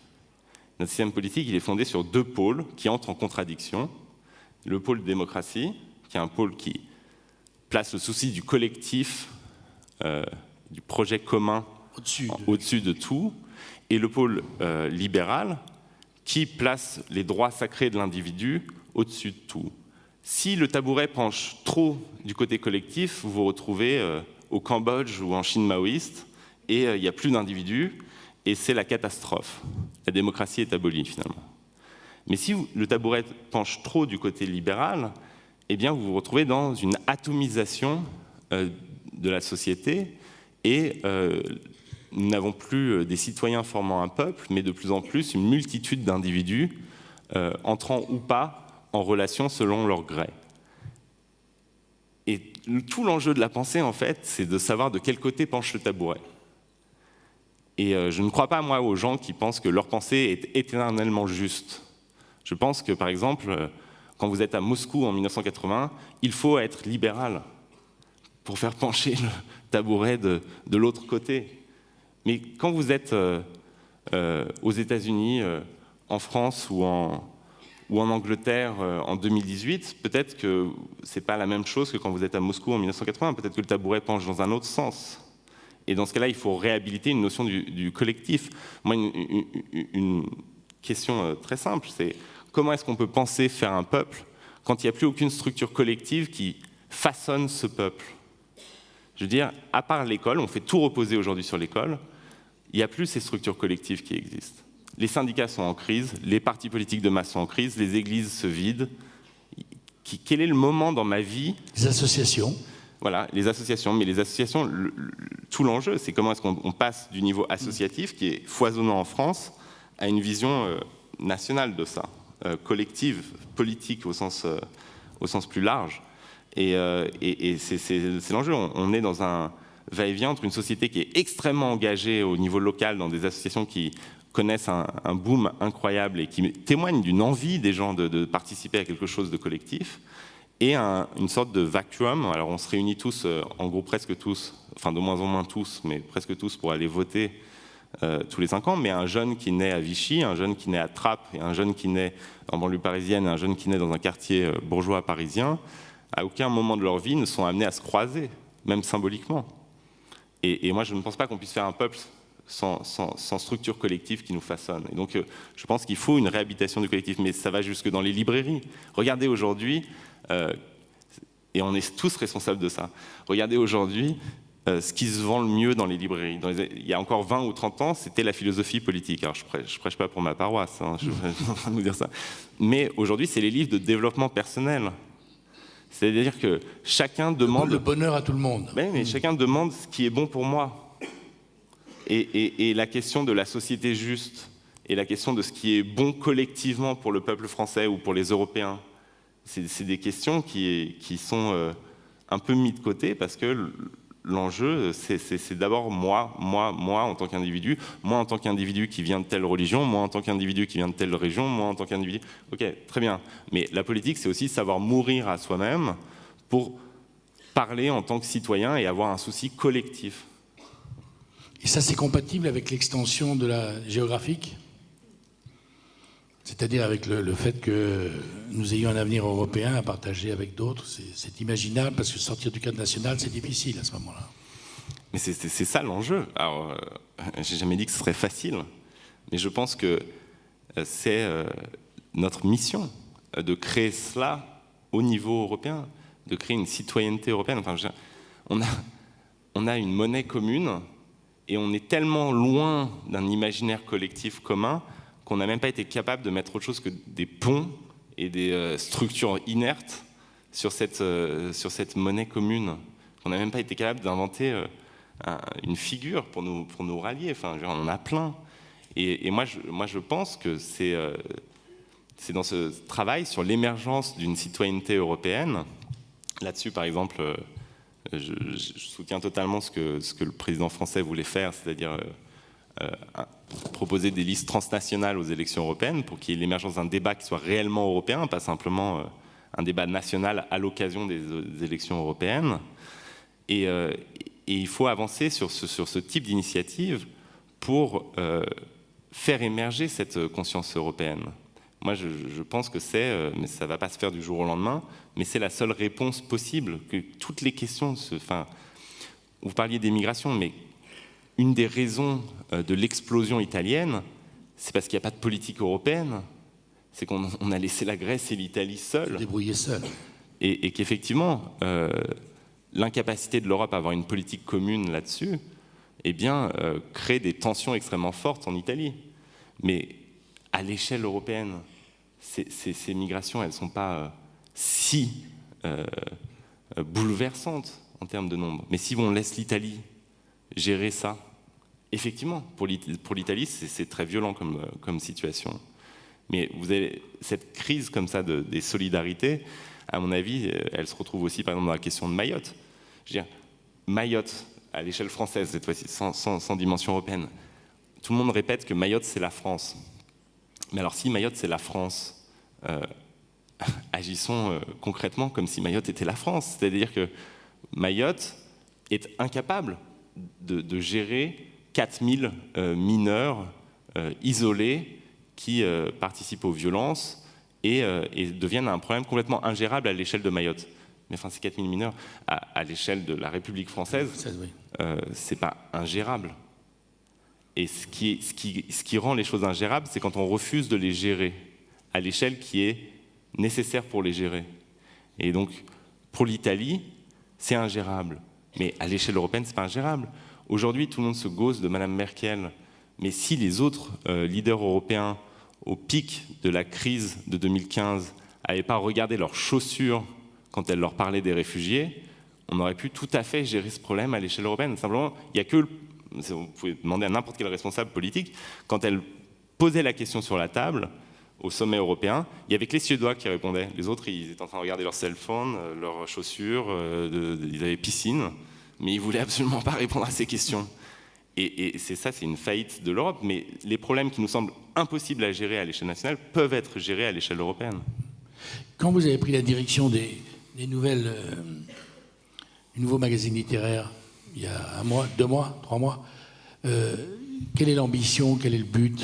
Notre système politique, il est fondé sur deux pôles qui entrent en contradiction. Le pôle démocratie, qui est un pôle qui place le souci du collectif, du projet commun au-dessus de tout. et le pôle libéral, qui place les droits sacrés de l'individu au-dessus de tout. Si le tabouret penche trop du côté collectif, vous vous retrouvez au Cambodge ou en Chine maoïste, et il n'y a plus d'individus, et c'est la catastrophe. La démocratie est abolie, finalement. Mais si le tabouret penche trop du côté libéral, eh bien, vous vous retrouvez dans une atomisation de la société, et nous n'avons plus des citoyens formant un peuple, mais de plus en plus une multitude d'individus entrant ou pas en relation selon leur gré. Et tout l'enjeu de la pensée, en fait, c'est de savoir de quel côté penche le tabouret. Et je ne crois pas, moi, aux gens qui pensent que leur pensée est éternellement juste. Je pense que, par exemple, quand vous êtes à Moscou en 1980, il faut être libéral pour faire pencher le tabouret de l'autre côté. Mais quand vous êtes aux États-Unis, en France ou en Angleterre en 2018, peut-être que ce n'est pas la même chose que quand vous êtes à Moscou en 1980. Peut-être que le tabouret penche dans un autre sens. Et dans ce cas-là, il faut réhabiliter une notion du collectif. Moi, une question très simple, c'est comment est-ce qu'on peut penser faire un peuple quand il n'y a plus aucune structure collective qui façonne ce peuple? Je veux dire, à part l'école, on fait tout reposer aujourd'hui sur l'école, il n'y a plus ces structures collectives qui existent. Les syndicats sont en crise, les partis politiques de masse sont en crise, les églises se vident. Quel est le moment dans ma vie? Les associations. Voilà, les associations. Mais les associations, tout l'enjeu, c'est comment est-ce qu'on passe du niveau associatif, qui est foisonnant en France, à une vision nationale de ça, collective, politique au sens plus large. Et c'est l'enjeu. On est dans un va-et-vient entre une société qui est extrêmement engagée au niveau local dans des associations qui connaissent un boom incroyable et qui témoignent d'une envie des gens de participer à quelque chose de collectif, et une sorte de vacuum. Alors on se réunit tous, en gros presque tous, enfin de moins en moins tous, mais presque tous pour aller voter tous les 5 ans, mais un jeune qui naît à Vichy, un jeune qui naît à Trappes, et un jeune qui naît en banlieue parisienne, et un jeune qui naît dans un quartier bourgeois parisien, à aucun moment de leur vie ne sont amenés à se croiser, même symboliquement. Et moi je ne pense pas qu'on puisse faire un peuple sans structure collective qui nous façonne. Et donc je pense qu'il faut une réhabilitation du collectif, mais ça va jusque dans les librairies. Regardez aujourd'hui, et on est tous responsables de ça, regardez aujourd'hui ce qui se vend le mieux dans les librairies. Il y a encore 20 ou 30 ans, c'était la philosophie politique. Alors je prêche pas pour ma paroisse, hein, je suis en train de vous dire ça. Mais aujourd'hui, c'est les livres de développement personnel. C'est-à-dire que chacun demande... Le bonheur à tout le monde. Mais chacun demande ce qui est bon pour moi. Et la question de la société juste, et la question de ce qui est bon collectivement pour le peuple français ou pour les Européens, c'est des questions qui sont un peu mises de côté, parce que l'enjeu, c'est d'abord moi en tant qu'individu, moi en tant qu'individu qui vient de telle religion, moi en tant qu'individu qui vient de telle région, moi en tant qu'individu... Ok, très bien. Mais la politique, c'est aussi savoir mourir à soi-même pour parler en tant que citoyen et avoir un souci collectif. Et ça, c'est compatible avec l'extension de la géographique? C'est-à-dire avec le fait que nous ayons un avenir européen à partager avec d'autres, c'est imaginable, parce que sortir du cadre national, c'est difficile à ce moment-là. Mais c'est ça l'enjeu. Alors, j'ai jamais dit que ce serait facile, mais je pense que c'est notre mission de créer cela au niveau européen, de créer une citoyenneté européenne. Enfin, on a une monnaie commune, et on est tellement loin d'un imaginaire collectif commun qu'on n'a même pas été capable de mettre autre chose que des ponts et des structures inertes sur cette monnaie commune. On n'a même pas été capable d'inventer une figure pour nous rallier. Enfin, on en a plein. Et moi, je pense que c'est dans ce travail sur l'émergence d'une citoyenneté européenne. Là-dessus, par exemple, je soutiens totalement ce que le président français voulait faire, c'est-à-dire proposer des listes transnationales aux élections européennes pour qu'il y ait l'émergence d'un débat qui soit réellement européen, pas simplement un débat national à l'occasion des élections européennes. Et il faut avancer sur ce type d'initiative pour faire émerger cette conscience européenne. Moi, je pense que mais ça ne va pas se faire du jour au lendemain, mais c'est la seule réponse possible, que toutes les questions... vous parliez des migrations, mais une des raisons de l'explosion italienne, c'est parce qu'il n'y a pas de politique européenne. C'est qu'on a laissé la Grèce et l'Italie seules. Se débrouiller seuls. Et qu'effectivement, l'incapacité de l'Europe à avoir une politique commune là-dessus, eh bien, crée des tensions extrêmement fortes en Italie. Mais à l'échelle européenne, ces migrations, elles ne sont pas si bouleversantes en termes de nombre. Mais si on laisse l'Italie gérer ça, effectivement, pour l'Italie, c'est très violent comme situation. Mais vous avez cette crise comme ça des solidarités, à mon avis, elle se retrouve aussi par exemple dans la question de Mayotte. Je veux dire, Mayotte, à l'échelle française cette fois-ci, sans dimension européenne, tout le monde répète que Mayotte c'est la France. Mais alors si Mayotte c'est la France, agissons concrètement comme si Mayotte était la France. C'est-à-dire que Mayotte est incapable de gérer 4000 mineurs isolés qui participent aux violences et deviennent un problème complètement ingérable à l'échelle de Mayotte. Mais enfin, ces 4000 mineurs, à l'échelle de la République française, c'est pas ingérable. Et ce qui rend les choses ingérables, c'est quand on refuse de les gérer à l'échelle qui est nécessaire pour les gérer. Et donc, pour l'Italie, c'est ingérable. Mais à l'échelle européenne, c'est pas ingérable. Aujourd'hui, tout le monde se gausse de Mme Merkel. Mais si les autres leaders européens, au pic de la crise de 2015, n'avaient pas regardé leurs chaussures quand elles leur parlaient des réfugiés, on aurait pu tout à fait gérer ce problème à l'échelle européenne. Simplement, il n'y a que, vous pouvez demander à n'importe quel responsable politique, quand elle posait la question sur la table, au sommet européen, il n'y avait que les Suédois qui répondaient. Les autres, ils étaient en train de regarder leur cell phone, leurs chaussures, ils avaient piscine, mais ils ne voulaient absolument pas répondre à ces questions. Et c'est ça, c'est une faillite de l'Europe, mais les problèmes qui nous semblent impossibles à gérer à l'échelle nationale peuvent être gérés à l'échelle européenne. Quand vous avez pris la direction des nouvelles, du nouveau magazine littéraire, il y a 1 mois, 2 mois, 3 mois, quelle est l'ambition, quel est le but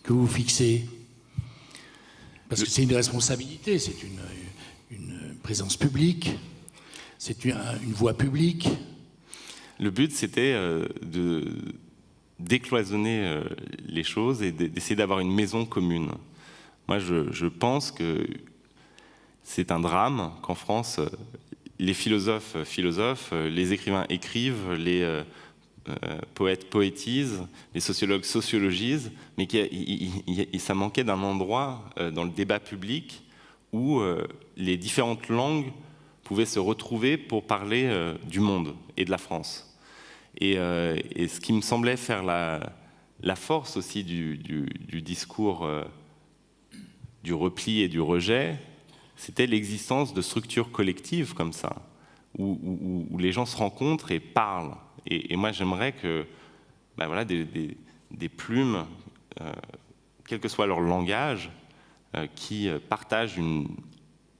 que vous fixez? Parce que c'est une responsabilité, c'est une présence publique, c'est une voix publique. Le but, c'était de décloisonner les choses et d'essayer d'avoir une maison commune. Moi, je pense que c'est un drame qu'en France, les philosophes philosophent, les écrivains écrivent, les poètes poétisent, les sociologues sociologisent, mais ça manquait d'un endroit dans le débat public où les différentes langues pouvaient se retrouver pour parler du monde et de la France. Et ce qui me semblait faire la force aussi du discours du repli et du rejet, c'était l'existence de structures collectives comme ça, où les gens se rencontrent et parlent. Et moi, j'aimerais que voilà, des plumes, quel que soit leur langage, qui partagent une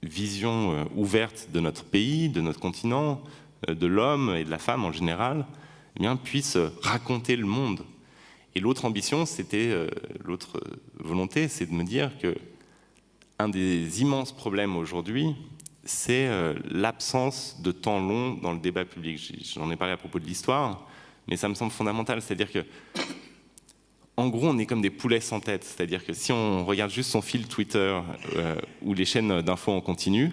vision ouverte de notre pays, de notre continent, de l'homme et de la femme en général, eh bien, puissent raconter le monde. Et l'autre ambition, l'autre volonté, c'est de me dire que un des immenses problèmes aujourd'hui, c'est l'absence de temps long dans le débat public. J'en ai parlé à propos de l'histoire, mais ça me semble fondamental. C'est-à-dire que, en gros, on est comme des poulets sans tête. C'est-à-dire que si on regarde juste son fil Twitter ou les chaînes d'infos en continu,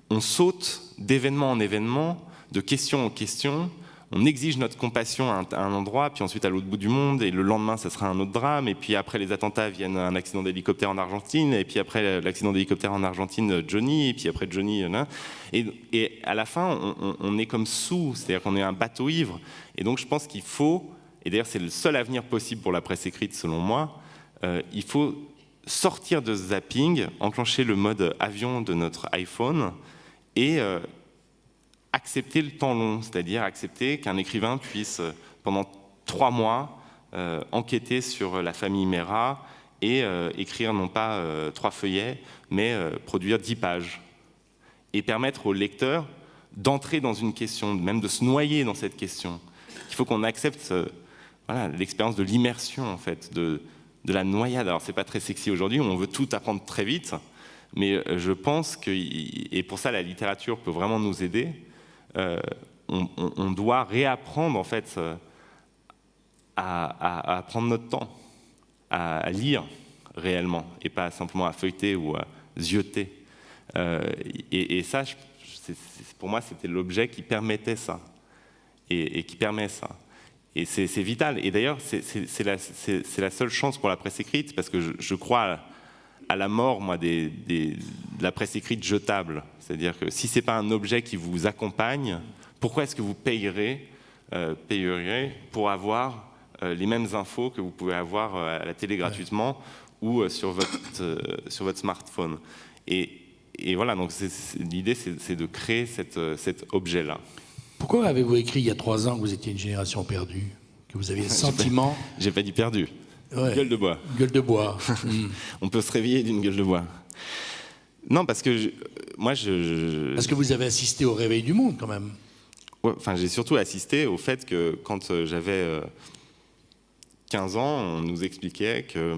on saute d'événement en événement, de question en question. On exige notre compassion à un endroit, puis ensuite à l'autre bout du monde, et le lendemain, ça sera un autre drame, et puis après les attentats viennent un accident d'hélicoptère en Argentine, et puis après l'accident d'hélicoptère en Argentine, Johnny, et puis après Johnny, et à la fin, on est comme sous, c'est-à-dire qu'on est un bateau ivre. Et donc je pense qu'il faut, et d'ailleurs c'est le seul avenir possible pour la presse écrite selon moi, il faut sortir de ce zapping, enclencher le mode avion de notre iPhone, et accepter le temps long, c'est-à-dire accepter qu'un écrivain puisse, pendant 3 mois, enquêter sur la famille Mera et écrire non pas 3 feuillets, mais produire 10 pages. Et permettre au lecteur d'entrer dans une question, même de se noyer dans cette question. Il faut qu'on accepte voilà, l'expérience de l'immersion, en fait, de la noyade. Alors, c'est pas très sexy aujourd'hui, on veut tout apprendre très vite, mais je pense que, et pour ça la littérature peut vraiment nous aider, on doit réapprendre en fait à prendre notre temps, à lire réellement, et pas simplement à feuilleter ou à zioter. Et ça, pour moi, c'était l'objet qui permettait ça, et qui permet ça. Et c'est vital. Et d'ailleurs, c'est la seule chance pour la presse écrite, parce que je crois à la mort, moi, de la presse écrite jetable. C'est-à-dire que si ce n'est pas un objet qui vous accompagne, pourquoi est-ce que vous payeriez pour avoir les mêmes infos que vous pouvez avoir à la télé gratuitement ou sur votre smartphone. Et voilà, donc l'idée, c'est de créer cet objet-là. Pourquoi avez-vous écrit il y a 3 ans que vous étiez une génération perdue, que vous aviez le sentiment... J'ai pas dit perdu. Ouais. Gueule de bois. Gueule de bois. On peut se réveiller d'une gueule de bois. Non, parce que parce que vous avez assisté au réveil du monde, quand même. Ouais, enfin, j'ai surtout assisté au fait que quand j'avais 15 ans, on nous expliquait que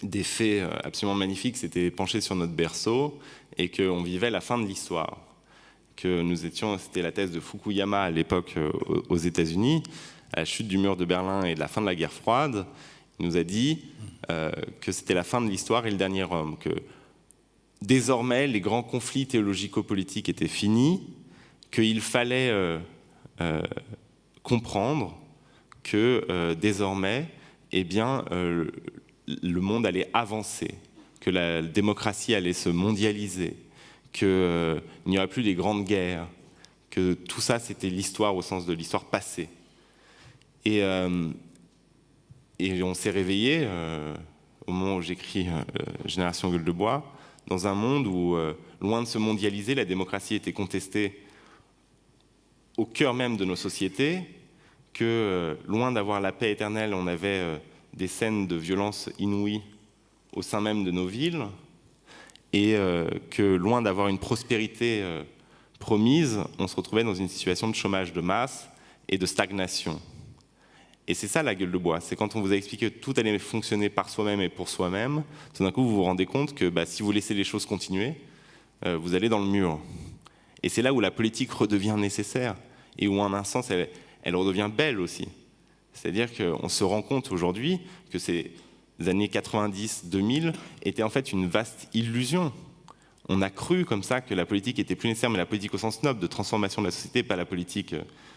des faits absolument magnifiques s'étaient penchés sur notre berceau et qu'on vivait la fin de l'histoire. C'était la thèse de Fukuyama à l'époque aux États-Unis, à la chute du mur de Berlin et de la fin de la guerre froide. Il nous a dit que c'était la fin de l'histoire et le dernier homme, que désormais les grands conflits théologico-politiques étaient finis, qu'il fallait comprendre que désormais, le monde allait avancer, que la démocratie allait se mondialiser, qu'il n'y aurait plus des grandes guerres, que tout ça c'était l'histoire au sens de l'histoire passée. Et on s'est réveillé au moment où j'écris Génération Gueule de Bois, dans un monde où, loin de se mondialiser, la démocratie était contestée au cœur même de nos sociétés, que loin d'avoir la paix éternelle, on avait des scènes de violence inouïes au sein même de nos villes, et que loin d'avoir une prospérité promise, on se retrouvait dans une situation de chômage de masse et de stagnation. Et c'est ça la gueule de bois, c'est quand on vous a expliqué que tout allait fonctionner par soi-même et pour soi-même, tout d'un coup vous vous rendez compte que si vous laissez les choses continuer, vous allez dans le mur. Et c'est là où la politique redevient nécessaire, et où en un sens elle redevient belle aussi. C'est-à-dire qu'on se rend compte aujourd'hui que ces années 90-2000 étaient en fait une vaste illusion. On a cru comme ça que la politique était plus nécessaire, mais la politique au sens noble de transformation de la société, pas la politique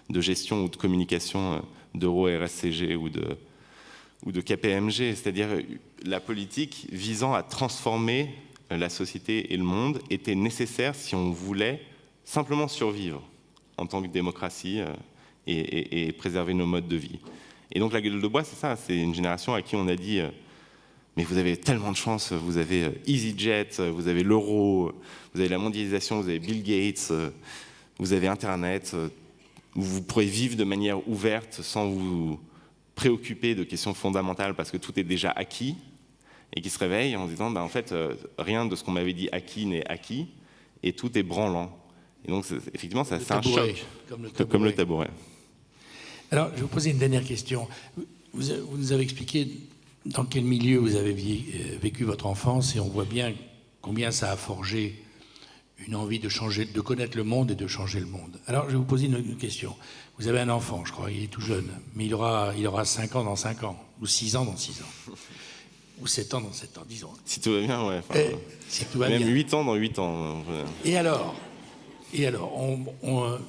de gestion ou de communication d'Euro RSCG ou de KPMG, c'est-à-dire la politique visant à transformer la société et le monde était nécessaire si on voulait simplement survivre en tant que démocratie et préserver nos modes de vie. Et donc la gueule de bois, c'est ça, c'est une génération à qui on a dit mais vous avez tellement de chance, vous avez EasyJet, vous avez l'euro, vous avez la mondialisation, vous avez Bill Gates, vous avez Internet, où vous pourrez vivre de manière ouverte sans vous préoccuper de questions fondamentales parce que tout est déjà acquis, et qui se réveillent en se disant en fait rien de ce qu'on m'avait dit acquis n'est acquis, et tout est branlant. Et donc effectivement c'est un choc, comme le tabouret. Alors je vais vous poser une dernière question. Vous nous avez expliqué dans quel milieu vous avez vécu votre enfance, et on voit bien combien ça a forgé une envie de changer, de connaître le monde et de changer le monde. Alors je vais vous poser une question. Vous avez un enfant, je crois, il est tout jeune, mais il aura 5 ans dans 5 ans, ou 6 ans dans 6 ans, ou 7 ans dans 7 ans, disons. Si tout va bien, ouais. Si tout va même bien. 8 ans dans 8 ans. Et alors,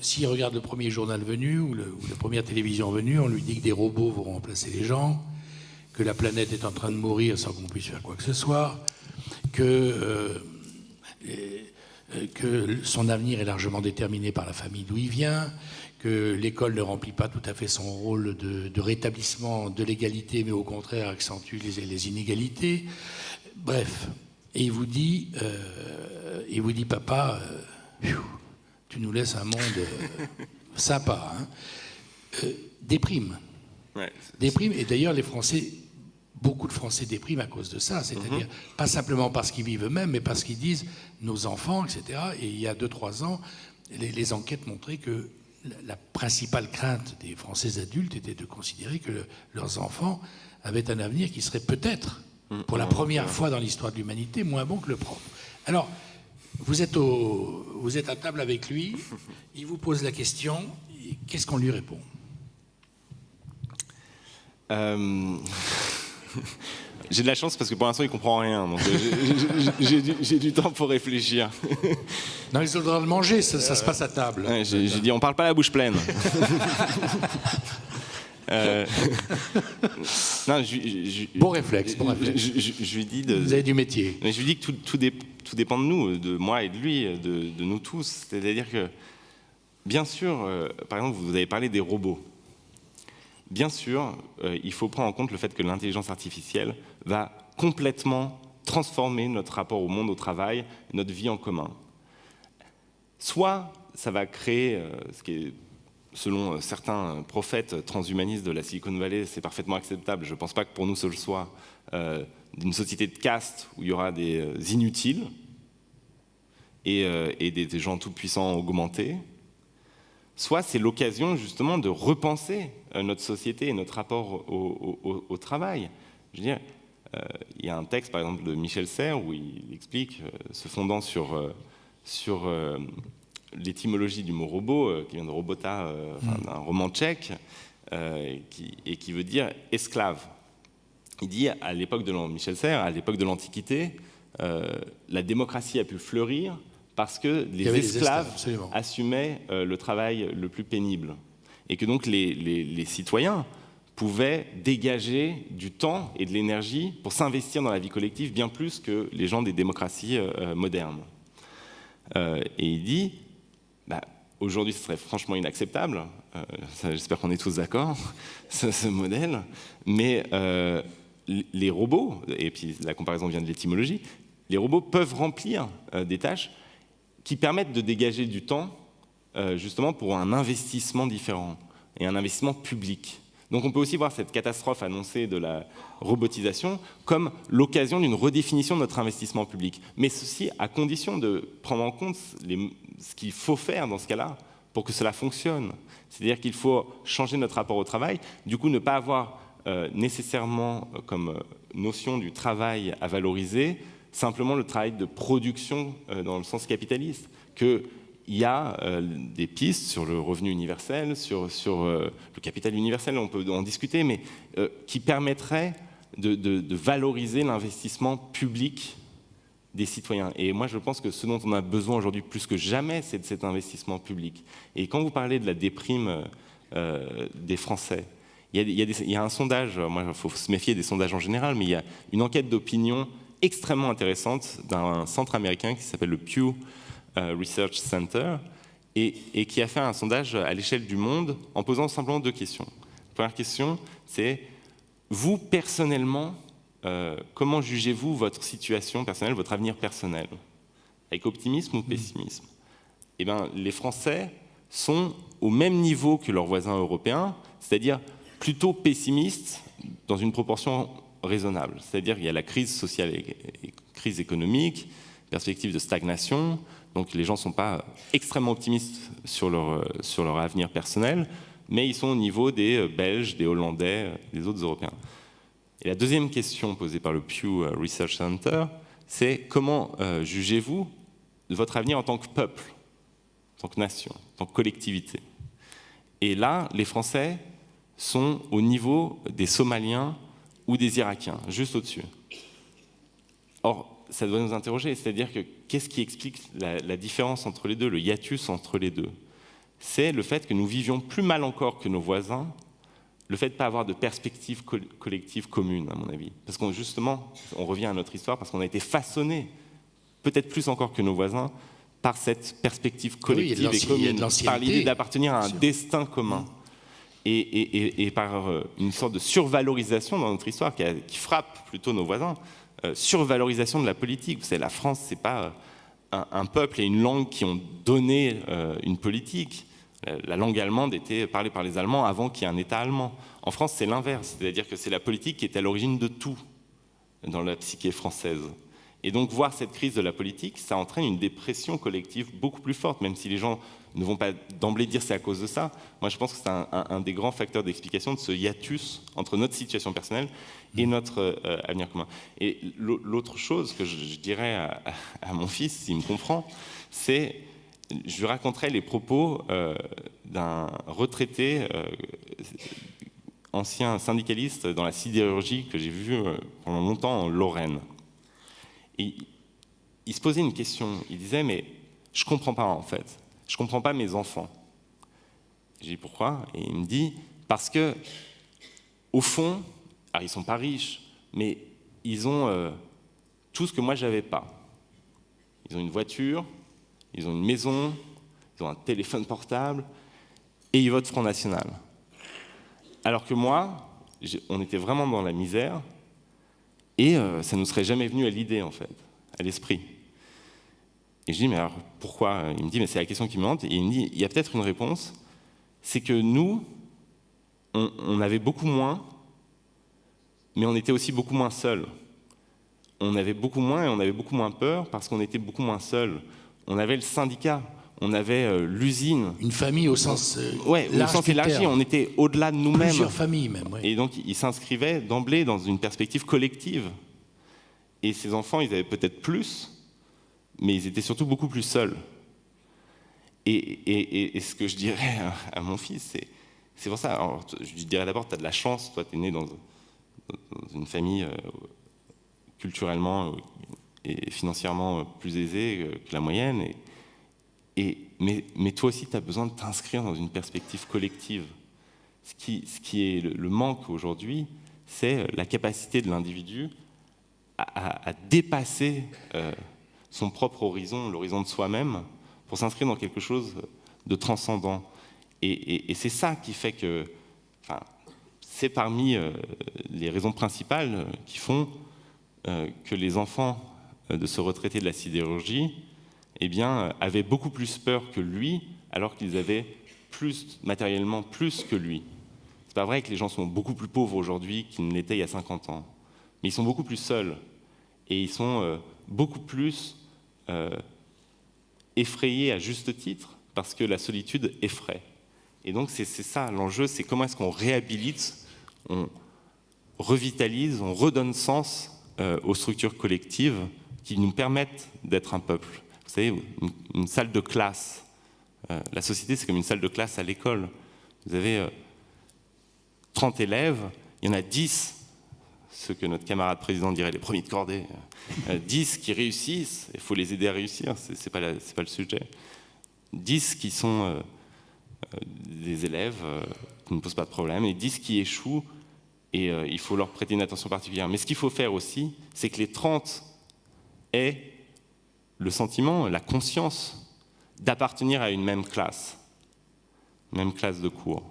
s'il regarde le premier journal venu ou la première télévision venue, on lui dit que des robots vont remplacer les gens, que la planète est en train de mourir sans qu'on puisse faire quoi que ce soit, que son avenir est largement déterminé par la famille d'où il vient, que l'école ne remplit pas tout à fait son rôle de rétablissement de l'égalité, mais au contraire accentue les inégalités. Bref, et il vous dit papa, tu nous laisses un monde sympa, hein. Déprime. Ouais, déprime, et d'ailleurs les Français, beaucoup de Français dépriment à cause de ça, c'est-à-dire pas simplement parce qu'ils vivent eux-mêmes, mais parce qu'ils disent nos enfants, etc. Et il y a 2-3 ans, les enquêtes montraient que la principale crainte des Français adultes était de considérer que leurs enfants avaient un avenir qui serait peut-être, pour la première fois dans l'histoire de l'humanité, moins bon que le propre. Alors, vous êtes à table avec lui, il vous pose la question, qu'est-ce qu'on lui répond ? J'ai de la chance parce que pour l'instant il comprend rien, donc j'ai du temps pour réfléchir. Non, ils ont le droit de manger, ça se passe à table. Ouais, j'ai dit on parle pas la bouche pleine. Non, bon réflexe. Je lui dis vous avez du métier. Mais je lui dis que tout dépend de nous, de moi et de lui, de nous tous. C'est-à-dire que, bien sûr, par exemple, vous avez parlé des robots. Bien sûr, il faut prendre en compte le fait que l'intelligence artificielle va complètement transformer notre rapport au monde, au travail, notre vie en commun. Soit ça va créer, ce qui est, selon certains prophètes transhumanistes de la Silicon Valley, c'est parfaitement acceptable. Je ne pense pas que pour nous ce le soit, d'une société de caste où il y aura des inutiles et des gens tout-puissants augmentés. Soit c'est l'occasion justement de repenser notre société et notre rapport au travail. Je veux dire, il y a un texte par exemple de Michel Serres où il explique, se fondant sur l'étymologie du mot robot, qui vient de robota, d'un roman tchèque, qui veut dire esclave. Il dit à l'époque de Michel Serres, à l'époque de l'Antiquité, la démocratie a pu fleurir parce que les esclaves assumaient le travail le plus pénible. Et que donc les citoyens pouvaient dégager du temps et de l'énergie pour s'investir dans la vie collective bien plus que les gens des démocraties modernes. Et il dit, aujourd'hui ce serait franchement inacceptable, j'espère qu'on est tous d'accord, ce modèle, mais les robots, et puis la comparaison vient de l'étymologie, les robots peuvent remplir des tâches qui permettent de dégager du temps justement pour un investissement différent et un investissement public. Donc on peut aussi voir cette catastrophe annoncée de la robotisation comme l'occasion d'une redéfinition de notre investissement public. Mais ceci à condition de prendre en compte ce qu'il faut faire dans ce cas-là pour que cela fonctionne. C'est-à-dire qu'il faut changer notre rapport au travail, du coup ne pas avoir nécessairement comme notion du travail à valoriser simplement le travail de production dans le sens capitaliste, qu'il y a des pistes sur le revenu universel, sur le capital universel, on peut en discuter, mais qui permettraient de valoriser l'investissement public des citoyens. Et moi, je pense que ce dont on a besoin aujourd'hui plus que jamais, c'est de cet investissement public. Et quand vous parlez de la déprime des Français, il y a un sondage, moi, il faut se méfier des sondages en général, mais il y a une enquête d'opinion extrêmement intéressante d'un centre américain qui s'appelle le Pew Research Center et qui a fait un sondage à l'échelle du monde en posant simplement 2 questions. La première question, c'est vous personnellement, comment jugez-vous votre situation personnelle, votre avenir personnel? Avec optimisme ou pessimisme? Eh bien, les Français sont au même niveau que leurs voisins européens, c'est-à-dire plutôt pessimistes dans une proportion raisonnable. C'est-à-dire qu'il y a la crise sociale et crise économique, perspective de stagnation, donc les gens ne sont pas extrêmement optimistes sur leur avenir personnel, mais ils sont au niveau des Belges, des Hollandais, des autres Européens. Et la deuxième question posée par le Pew Research Center, c'est comment jugez-vous de votre avenir en tant que peuple, en tant que nation, en tant que collectivité? Et là, les Français sont au niveau des Somaliens ou des Irakiens, juste au-dessus. Or, ça doit nous interroger, c'est-à-dire que qu'est-ce qui explique la différence entre les deux, le hiatus entre les deux? C'est le fait que nous vivions plus mal encore que nos voisins, le fait de ne pas avoir de perspective collective commune, à mon avis. Parce qu'on justement, on revient à notre histoire, parce qu'on a été façonnés, peut-être plus encore que nos voisins, par cette perspective collective et commune, par l'idée d'appartenir à un destin commun. Et par une sorte de survalorisation dans notre histoire qui frappe plutôt nos voisins, survalorisation de la politique. Vous savez, la France, ce n'est pas un peuple et une langue qui ont donné une politique. La langue allemande était parlée par les Allemands avant qu'il y ait un État allemand. En France, c'est l'inverse, c'est-à-dire que c'est la politique qui est à l'origine de tout dans la psyché française. Et donc voir cette crise de la politique, ça entraîne une dépression collective beaucoup plus forte, même si les gens ne vont pas d'emblée dire c'est à cause de ça. Moi, je pense que c'est un des grands facteurs d'explication de ce hiatus entre notre situation personnelle et notre avenir commun. Et l'autre chose que je dirais à mon fils, s'il me comprend, c'est, je lui raconterai les propos d'un retraité ancien syndicaliste dans la sidérurgie que j'ai vu pendant longtemps en Lorraine. Et il se posait une question, il disait, mais je ne comprends pas en fait, je ne comprends pas mes enfants. J'ai dit pourquoi? Et il me dit, parce que, au fond, alors ils ne sont pas riches, mais ils ont tout ce que moi je n'avais pas. Ils ont une voiture, ils ont une maison, ils ont un téléphone portable, et ils votent Front National. Alors que moi, on était vraiment dans la misère, et ça ne nous serait jamais venu à l'idée, en fait, à l'esprit. Et je dis, mais alors pourquoi? Il me dit, mais c'est la question qui me hante, et il me dit, il y a peut-être une réponse, c'est que nous, on avait beaucoup moins, mais on était aussi beaucoup moins seuls. On avait beaucoup moins et on avait beaucoup moins peur parce qu'on était beaucoup moins seuls. On avait le syndicat, on avait l'usine. Une famille au sens au sens élargi, on était au-delà de nous-mêmes. Plusieurs familles même, oui. Et donc, ils s'inscrivaient d'emblée dans une perspective collective. Et ces enfants, ils avaient peut-être plus, mais ils étaient surtout beaucoup plus seuls. Et ce que je dirais à mon fils, c'est pour ça. Alors, je lui dirais d'abord, tu as de la chance, toi, tu es né dans une famille culturellement et financièrement plus aisée que la moyenne. Mais toi aussi, tu as besoin de t'inscrire dans une perspective collective. Ce qui est le manque aujourd'hui, c'est la capacité de l'individu à dépasser son propre horizon, l'horizon de soi-même, pour s'inscrire dans quelque chose de transcendant. Et c'est ça qui fait que... Enfin, c'est parmi les raisons principales qui font que les enfants de ce retraité de la sidérurgie avaient beaucoup plus peur que lui, alors qu'ils avaient matériellement plus que lui. C'est pas vrai que les gens sont beaucoup plus pauvres aujourd'hui qu'ils ne l'étaient il y a 50 ans, mais ils sont beaucoup plus seuls et ils sont beaucoup plus effrayés à juste titre parce que la solitude effraie. Et donc c'est ça l'enjeu, c'est comment est-ce qu'on réhabilite, on revitalise, on redonne sens aux structures collectives qui nous permettent d'être un peuple. Vous savez, une salle de classe, la société c'est comme une salle de classe à l'école. Vous avez 30 élèves, il y en a 10, ceux que notre camarade président dirait les premiers de cordée, 10 qui réussissent, il faut les aider à réussir, c'est pas le sujet. 10 qui sont des élèves qui ne posent pas de problème, et 10 qui échouent, et il faut leur prêter une attention particulière. Mais ce qu'il faut faire aussi, c'est que les 30 aient le sentiment, la conscience d'appartenir à une même classe de cours.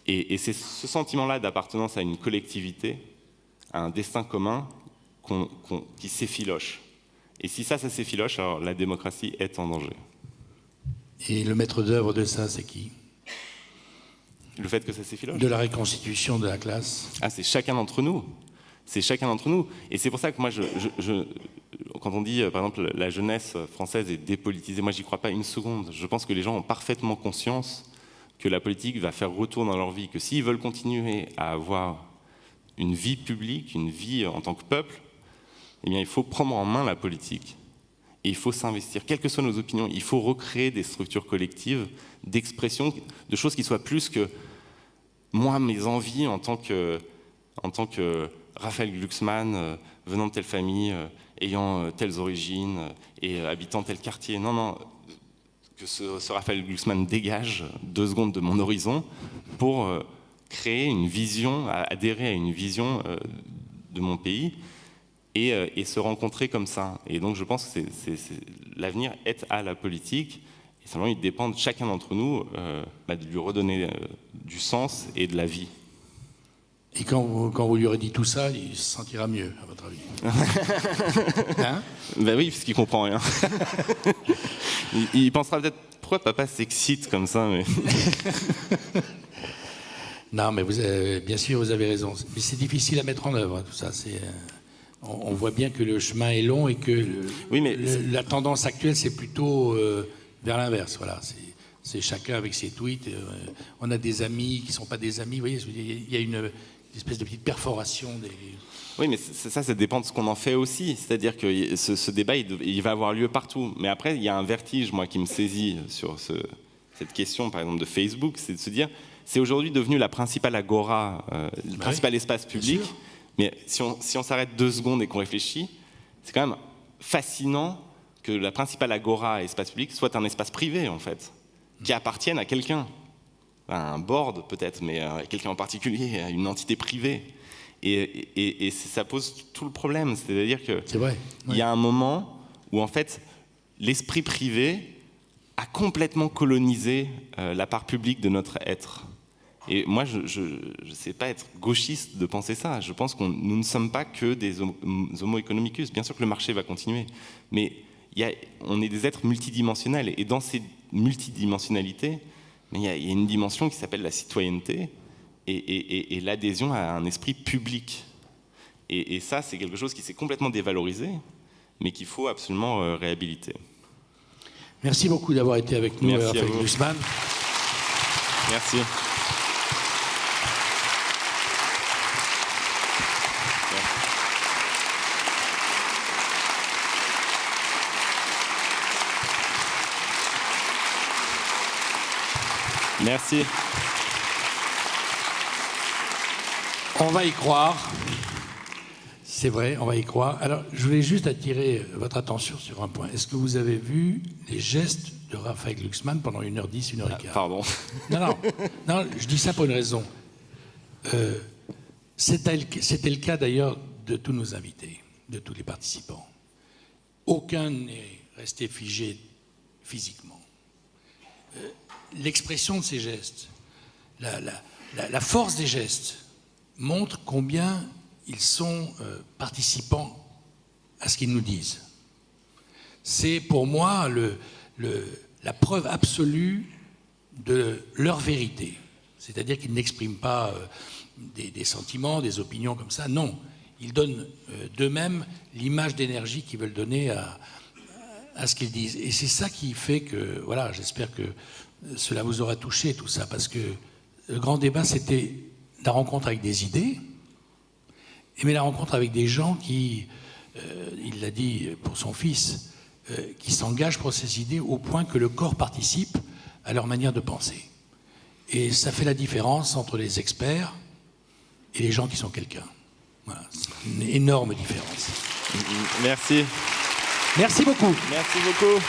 Et c'est ce sentiment-là d'appartenance à une collectivité, à un destin commun, qui s'effiloche. Et si ça s'effiloche, alors la démocratie est en danger. Et le maître d'œuvre de ça, c'est qui? Le fait que ça s'effiloche? De la reconstitution de la classe. Ah, c'est chacun d'entre nous. C'est chacun d'entre nous. Et c'est pour ça que moi, quand on dit, par exemple, la jeunesse française est dépolitisée, moi, j'y crois pas une seconde. Je pense que les gens ont parfaitement conscience que la politique va faire retour dans leur vie, que s'ils veulent continuer à avoir une vie publique, une vie en tant que peuple, eh bien, il faut prendre en main la politique. Et il faut s'investir, quelles que soient nos opinions, il faut recréer des structures collectives d'expression, de choses qui soient plus que moi, mes envies en tant que Raphaël Glucksmann, venant de telle famille, ayant telles origines et habitant tel quartier. Non, que ce Raphaël Glucksmann dégage 2 secondes de mon horizon pour créer une vision, adhérer à une vision de mon pays et se rencontrer comme ça. Et donc je pense que l'avenir est à la politique. Et seulement il dépend de chacun d'entre nous de lui redonner du sens et de la vie. Et quand vous lui aurez dit tout ça, il se sentira mieux, à votre avis? Hein? Ben oui, parce qu'il comprend rien. il pensera peut-être, pourquoi papa s'excite comme ça, mais... Non, mais bien sûr, vous avez raison. Mais c'est difficile à mettre en œuvre, tout ça. On voit bien que le chemin est long et que la tendance actuelle, c'est plutôt vers l'inverse. Voilà, c'est chacun avec ses tweets. On a des amis qui ne sont pas des amis. Vous voyez, il y a une espèce de petite perforation des... Oui, mais ça dépend de ce qu'on en fait aussi. C'est-à-dire que ce débat, il va avoir lieu partout. Mais après, il y a un vertige, moi, qui me saisit sur cette question, par exemple, de Facebook, c'est de se dire, c'est aujourd'hui devenu la principale agora, le principal espace public. Mais si on s'arrête 2 secondes et qu'on réfléchit, c'est quand même fascinant que la principale agora, espace public, soit un espace privé, en fait, qui appartienne à quelqu'un. À un board, peut-être, mais à quelqu'un en particulier, à une entité privée. Et ça pose tout le problème. C'est-à-dire qu'il y a un moment où, en fait, l'esprit privé a complètement colonisé la part publique de notre être. Et moi, je ne sais pas être gauchiste de penser ça. Je pense que nous ne sommes pas que des homo economicus. Bien sûr que le marché va continuer, mais on est des êtres multidimensionnels. Et dans ces multidimensionnalités, il y a une dimension qui s'appelle la citoyenneté et l'adhésion à un esprit public. Et ça, c'est quelque chose qui s'est complètement dévalorisé, mais qu'il faut absolument réhabiliter. Merci beaucoup d'avoir été avec nous, Raphaël Glucksmann. Merci. Merci. On va y croire. C'est vrai, on va y croire. Alors, je voulais juste attirer votre attention sur un point. Est-ce que vous avez vu les gestes de Raphaël Glucksmann pendant 1h10, 1h15 ? Pardon. Non, je dis ça pour une raison. C'était le cas d'ailleurs de tous nos invités, de tous les participants. Aucun n'est resté figé physiquement. L'expression de ces gestes, la force des gestes montre combien ils sont participants à ce qu'ils nous disent. C'est pour moi la preuve absolue de leur vérité. C'est-à-dire qu'ils n'expriment pas des sentiments, des opinions comme ça. Non, ils donnent d'eux-mêmes l'image d'énergie qu'ils veulent donner à ce qu'ils disent. Et c'est ça qui fait que, voilà, j'espère que cela vous aura touché, tout ça, parce que le grand débat, c'était la rencontre avec des idées, mais la rencontre avec des gens qui, il l'a dit pour son fils, qui s'engagent pour ces idées au point que le corps participe à leur manière de penser. Et ça fait la différence entre les experts et les gens qui sont quelqu'un. Voilà, c'est une énorme différence. Merci. Merci beaucoup. Merci beaucoup.